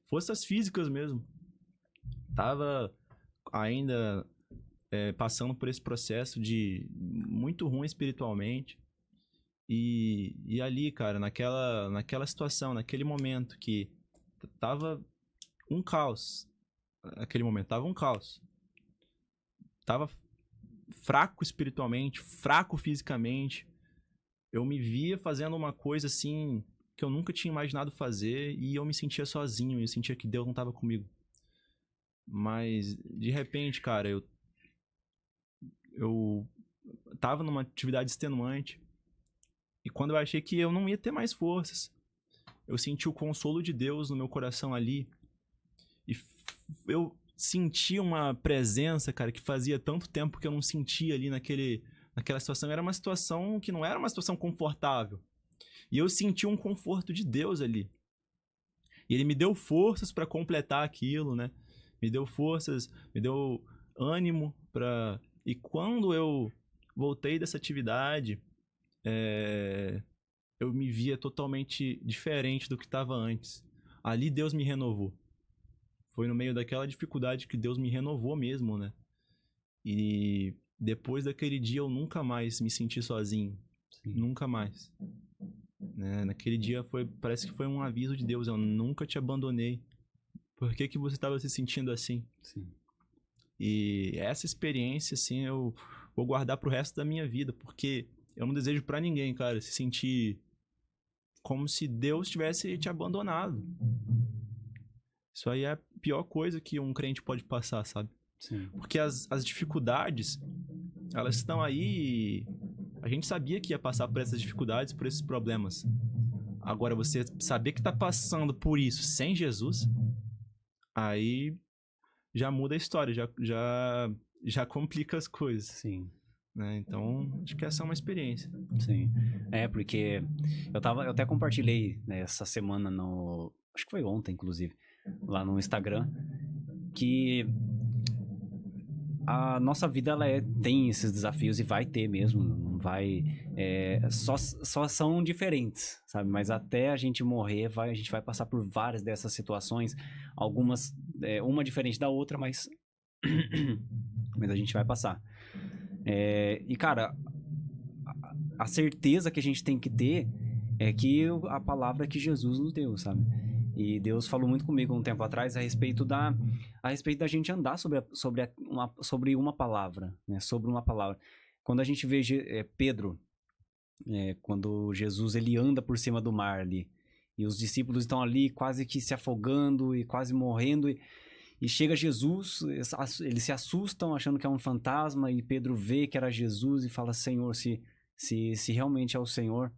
Speaker 2: Forças físicas mesmo. Tava ainda passando por esse processo de muito ruim espiritualmente. E ali, cara, naquela situação, naquele momento que tava um caos. Naquele momento tava um caos. Tava fraco espiritualmente, fraco fisicamente. Eu me via fazendo uma coisa assim que eu nunca tinha imaginado fazer e eu me sentia sozinho, eu sentia que Deus não tava comigo. Mas de repente, cara, eu tava numa atividade extenuante e quando eu achei que eu não ia ter mais forças, eu senti o consolo de Deus no meu coração ali e eu senti uma presença, cara, que fazia tanto tempo que eu não sentia ali naquela situação. Era uma situação que não era uma situação confortável. E eu senti um conforto de Deus ali. E ele me deu forças para completar aquilo, né? Me deu forças, me deu ânimo para... E quando eu voltei dessa atividade, eu me via totalmente diferente do que estava antes. Ali Deus me renovou. Foi no meio daquela dificuldade que Deus me renovou mesmo, né? E depois daquele dia eu nunca mais me senti sozinho. Sim. Nunca mais. Né? Naquele dia parece que foi um aviso de Deus. Eu nunca te abandonei. Por que você estava se sentindo assim?
Speaker 1: Sim.
Speaker 2: E essa experiência, assim, eu vou guardar pro resto da minha vida. Porque eu não desejo pra ninguém, cara, se sentir como se Deus tivesse te abandonado. Isso aí é a pior coisa que um crente pode passar, sabe?
Speaker 1: Sim.
Speaker 2: Porque as dificuldades, elas estão aí e a gente sabia que ia passar por essas dificuldades, por esses problemas. Agora, você saber que tá passando por isso sem Jesus, aí já muda a história, já complica as coisas.
Speaker 1: Sim.
Speaker 2: Né? Então, acho que essa é uma experiência.
Speaker 1: Sim. Porque eu até compartilhei, né, essa semana acho que foi ontem, inclusive, lá no Instagram, que a nossa vida tem esses desafios e vai ter mesmo, não vai, só são diferentes, sabe? Mas até a gente morrer, a gente vai passar por várias dessas situações, algumas, uma diferente da outra, mas a gente vai passar. E cara, a certeza que a gente tem que ter é que a palavra que Jesus nos deu, sabe? E Deus falou muito comigo um tempo atrás a respeito da gente andar sobre uma palavra, né? Sobre uma palavra. Quando a gente vê Pedro, quando Jesus ele anda por cima do mar ali, e os discípulos estão ali quase que se afogando e quase morrendo, E chega Jesus, eles se assustam achando que é um fantasma, e Pedro vê que era Jesus e fala: Senhor, se realmente é o Senhor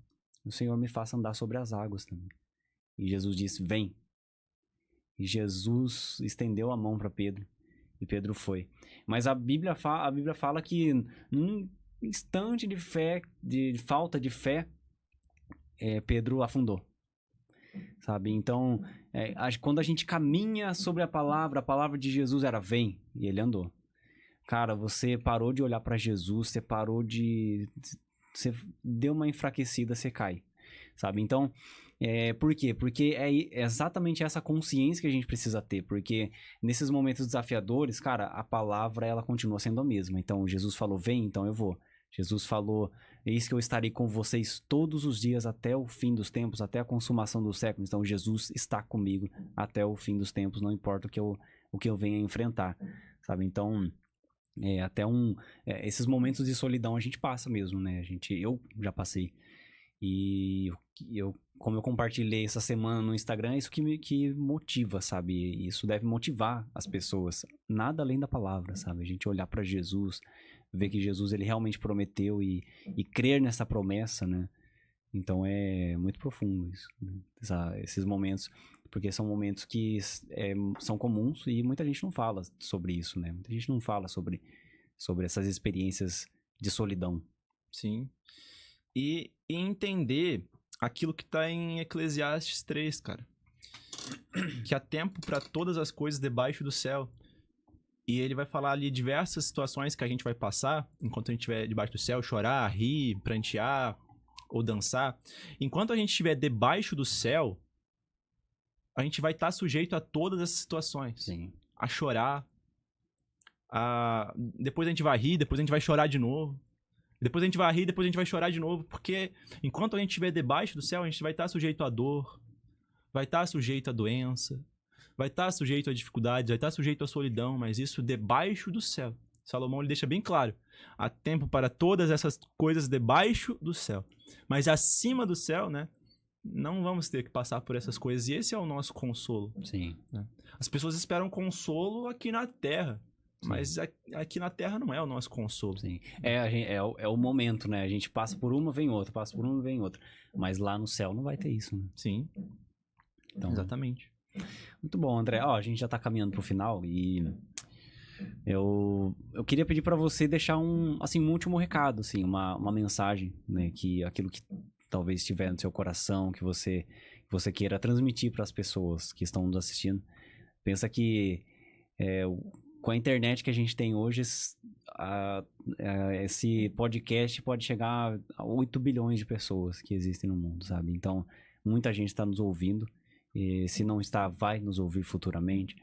Speaker 1: me faça andar sobre as águas também. E Jesus disse: vem. E Jesus estendeu a mão para Pedro, e Pedro foi. Mas a Bíblia fala que num instante de fé, de falta de fé, Pedro afundou. Sabe? Então, quando a gente caminha sobre a palavra de Jesus era: vem, e ele andou. Cara, você parou de olhar para Jesus, você você deu uma enfraquecida, você cai. Sabe? Então, por quê? Porque é exatamente essa consciência que a gente precisa ter, porque nesses momentos desafiadores, cara, a palavra ela continua sendo a mesma. Então, Jesus falou: vem, então eu vou. Jesus falou: eis que eu estarei com vocês todos os dias até o fim dos tempos, até a consumação dos séculos. Então, Jesus está comigo até o fim dos tempos, não importa o que eu venha enfrentar, sabe? Então, esses momentos de solidão a gente passa mesmo, né? Eu já passei. E como eu compartilhei essa semana no Instagram, é isso que motiva, sabe? Isso deve motivar as pessoas. Nada além da palavra, sabe? A gente olhar para Jesus, ver que Jesus ele realmente prometeu e crer nessa promessa, né? Então é muito profundo isso, né? Esses momentos, porque são momentos que são comuns e muita gente não fala sobre isso, né? Muita gente não fala sobre essas experiências de solidão.
Speaker 2: Sim. E entender aquilo que está em Eclesiastes 3, cara. Que há tempo para todas as coisas debaixo do céu. E ele vai falar ali diversas situações que a gente vai passar enquanto a gente estiver debaixo do céu: chorar, rir, prantear ou dançar. Enquanto a gente estiver debaixo do céu, a gente vai estar sujeito a todas essas situações.
Speaker 1: Sim.
Speaker 2: A chorar. Depois a gente vai rir, depois a gente vai chorar de novo. Depois a gente vai rir, depois a gente vai chorar de novo. Porque enquanto a gente estiver debaixo do céu, a gente vai estar sujeito à dor, vai estar sujeito à doença, vai estar sujeito a dificuldades, vai estar sujeito à solidão, mas isso debaixo do céu. Salomão ele deixa bem claro: há tempo para todas essas coisas debaixo do céu. Mas acima do céu, né, não vamos ter que passar por essas coisas. E esse é o nosso consolo.
Speaker 1: Sim.
Speaker 2: Né? As pessoas esperam consolo aqui na terra. Sim. Mas aqui na terra não é o nosso consolo.
Speaker 1: Sim. É o momento, né? A gente passa por uma, vem outra, passa por uma, vem outra. Mas lá no céu não vai ter isso, né?
Speaker 2: Sim. Então, exatamente.
Speaker 1: Muito bom, André. A gente já tá caminhando pro final e eu queria pedir para você deixar um último recado, assim, uma mensagem, né? Que aquilo que talvez estiver no seu coração, que você queira transmitir para as pessoas que estão nos assistindo. Pensa que com a internet que a gente tem hoje, esse podcast pode chegar a 8 bilhões de pessoas que existem no mundo, sabe? Então, muita gente está nos ouvindo. E se não está, vai nos ouvir futuramente.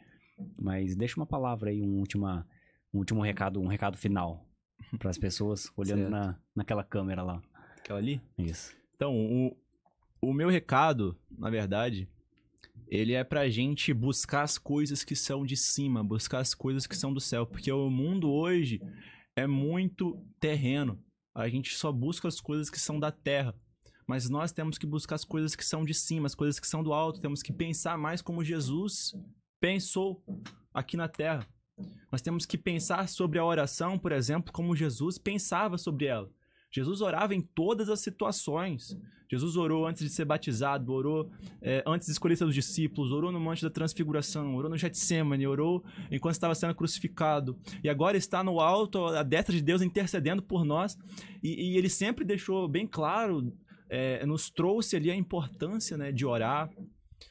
Speaker 1: Mas deixa uma palavra aí, um último recado, um recado final para as pessoas, olhando naquela câmera lá.
Speaker 2: Aquela ali?
Speaker 1: Isso.
Speaker 2: Então, o meu recado, na verdade, ele é pra gente buscar as coisas que são de cima, buscar as coisas que são do céu. Porque o mundo hoje é muito terreno. A gente só busca as coisas que são da terra. Mas nós temos que buscar as coisas que são de cima, as coisas que são do alto. Temos que pensar mais como Jesus pensou aqui na terra. Nós temos que pensar sobre a oração, por exemplo, como Jesus pensava sobre ela. Jesus orava em todas as situações. Jesus orou antes de ser batizado, orou antes de escolher seus discípulos, orou no Monte da Transfiguração, orou no Getsemane, orou enquanto estava sendo crucificado. E agora está no alto, à destra de Deus, intercedendo por nós. E ele sempre deixou bem claro, nos trouxe ali a importância, né, de orar,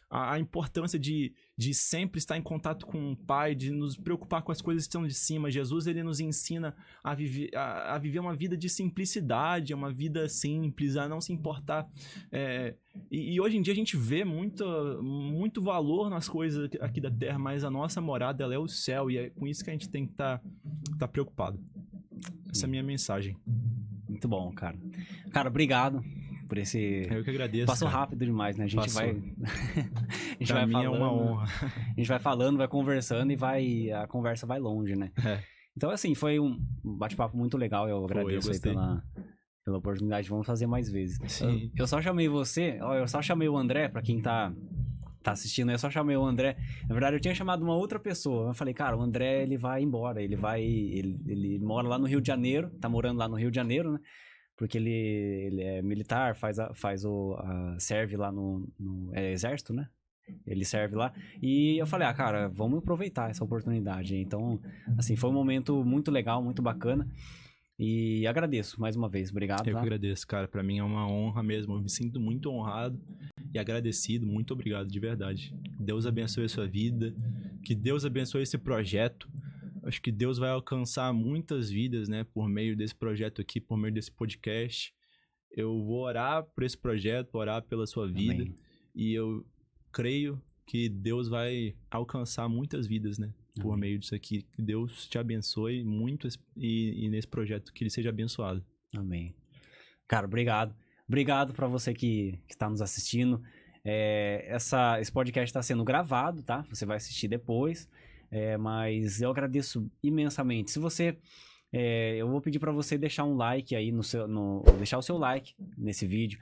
Speaker 2: a importância de sempre estar em contato com o Pai, de nos preocupar com as coisas que estão de cima. Jesus, ele nos ensina a viver uma vida de simplicidade, uma vida simples, a não se importar. E hoje em dia a gente vê muito valor nas coisas aqui da terra, mas a nossa morada, ela é o céu, e é com isso que a gente tem que estar preocupado. Essa é a minha mensagem.
Speaker 1: Muito bom, cara. Cara, obrigado por esse...
Speaker 2: Eu que agradeço.
Speaker 1: Passou
Speaker 2: cara.
Speaker 1: rápido demais, né? A gente
Speaker 2: Passou.
Speaker 1: vai... a gente
Speaker 2: pra
Speaker 1: vai
Speaker 2: mim
Speaker 1: falando,
Speaker 2: é uma honra.
Speaker 1: A gente vai falando, vai conversando e a conversa vai longe, né? Então, assim, foi um bate-papo muito legal. Eu agradeço aí pela oportunidade. Vamos fazer mais vezes.
Speaker 2: Sim.
Speaker 1: Eu só chamei você... Eu só chamei o André, pra quem tá tá assistindo, eu só chamei o André. Na verdade, eu tinha chamado uma outra pessoa. Eu falei, cara, o André, ele vai embora. Ele mora lá no Rio de Janeiro, tá morando lá no Rio de Janeiro, né? Porque ele é militar, serve lá no exército, né? Ele serve lá. E eu falei, cara, vamos aproveitar essa oportunidade. Então, assim, foi um momento muito legal, muito bacana. E agradeço mais uma vez. Obrigado.
Speaker 2: Eu que agradeço, cara. Pra mim é uma honra mesmo. Eu me sinto muito honrado e agradecido. Muito obrigado, de verdade. Deus abençoe a sua vida. Que Deus abençoe esse projeto. Acho que Deus vai alcançar muitas vidas, né? Por meio desse projeto aqui, por meio desse podcast. Eu vou orar por esse projeto, orar pela sua vida.
Speaker 1: Amém.
Speaker 2: E eu creio que Deus vai alcançar muitas vidas, né? Por meio disso aqui. Que Deus te abençoe muito e nesse projeto que ele seja abençoado.
Speaker 1: Amém. Cara, obrigado. Obrigado pra você que está nos assistindo. Esse podcast está sendo gravado, tá? Você vai assistir depois. Mas eu agradeço imensamente. Se você... eu vou pedir pra você deixar um like aí deixar o seu like nesse vídeo.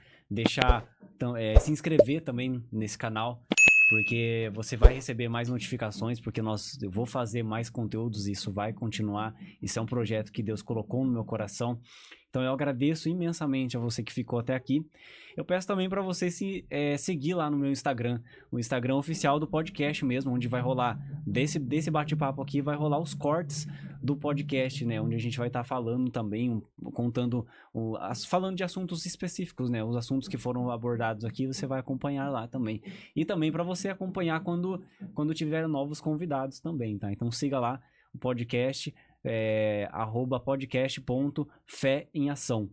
Speaker 1: Se inscrever também nesse canal. Porque você vai receber mais notificações, porque eu vou fazer mais conteúdos e isso vai continuar. Isso é um projeto que Deus colocou no meu coração. Então eu agradeço imensamente a você que ficou até aqui. Eu peço também para você seguir lá no meu Instagram, o Instagram oficial do podcast mesmo, onde vai rolar, desse bate-papo aqui, vai rolar os cortes do podcast, né? Onde a gente vai estar falando também, falando de assuntos específicos, né? Os assuntos que foram abordados aqui, você vai acompanhar lá também. E também para você acompanhar quando tiver novos convidados também, tá? Então siga lá o podcast, @podcast.fé em ação,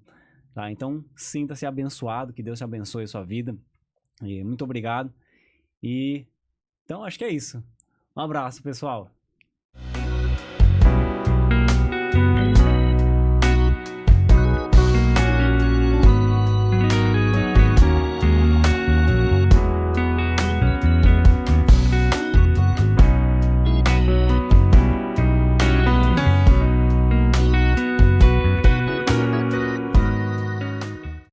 Speaker 1: tá? Então sinta-se abençoado, que Deus te abençoe a sua vida, e muito obrigado. E então acho que é isso. Um abraço, pessoal.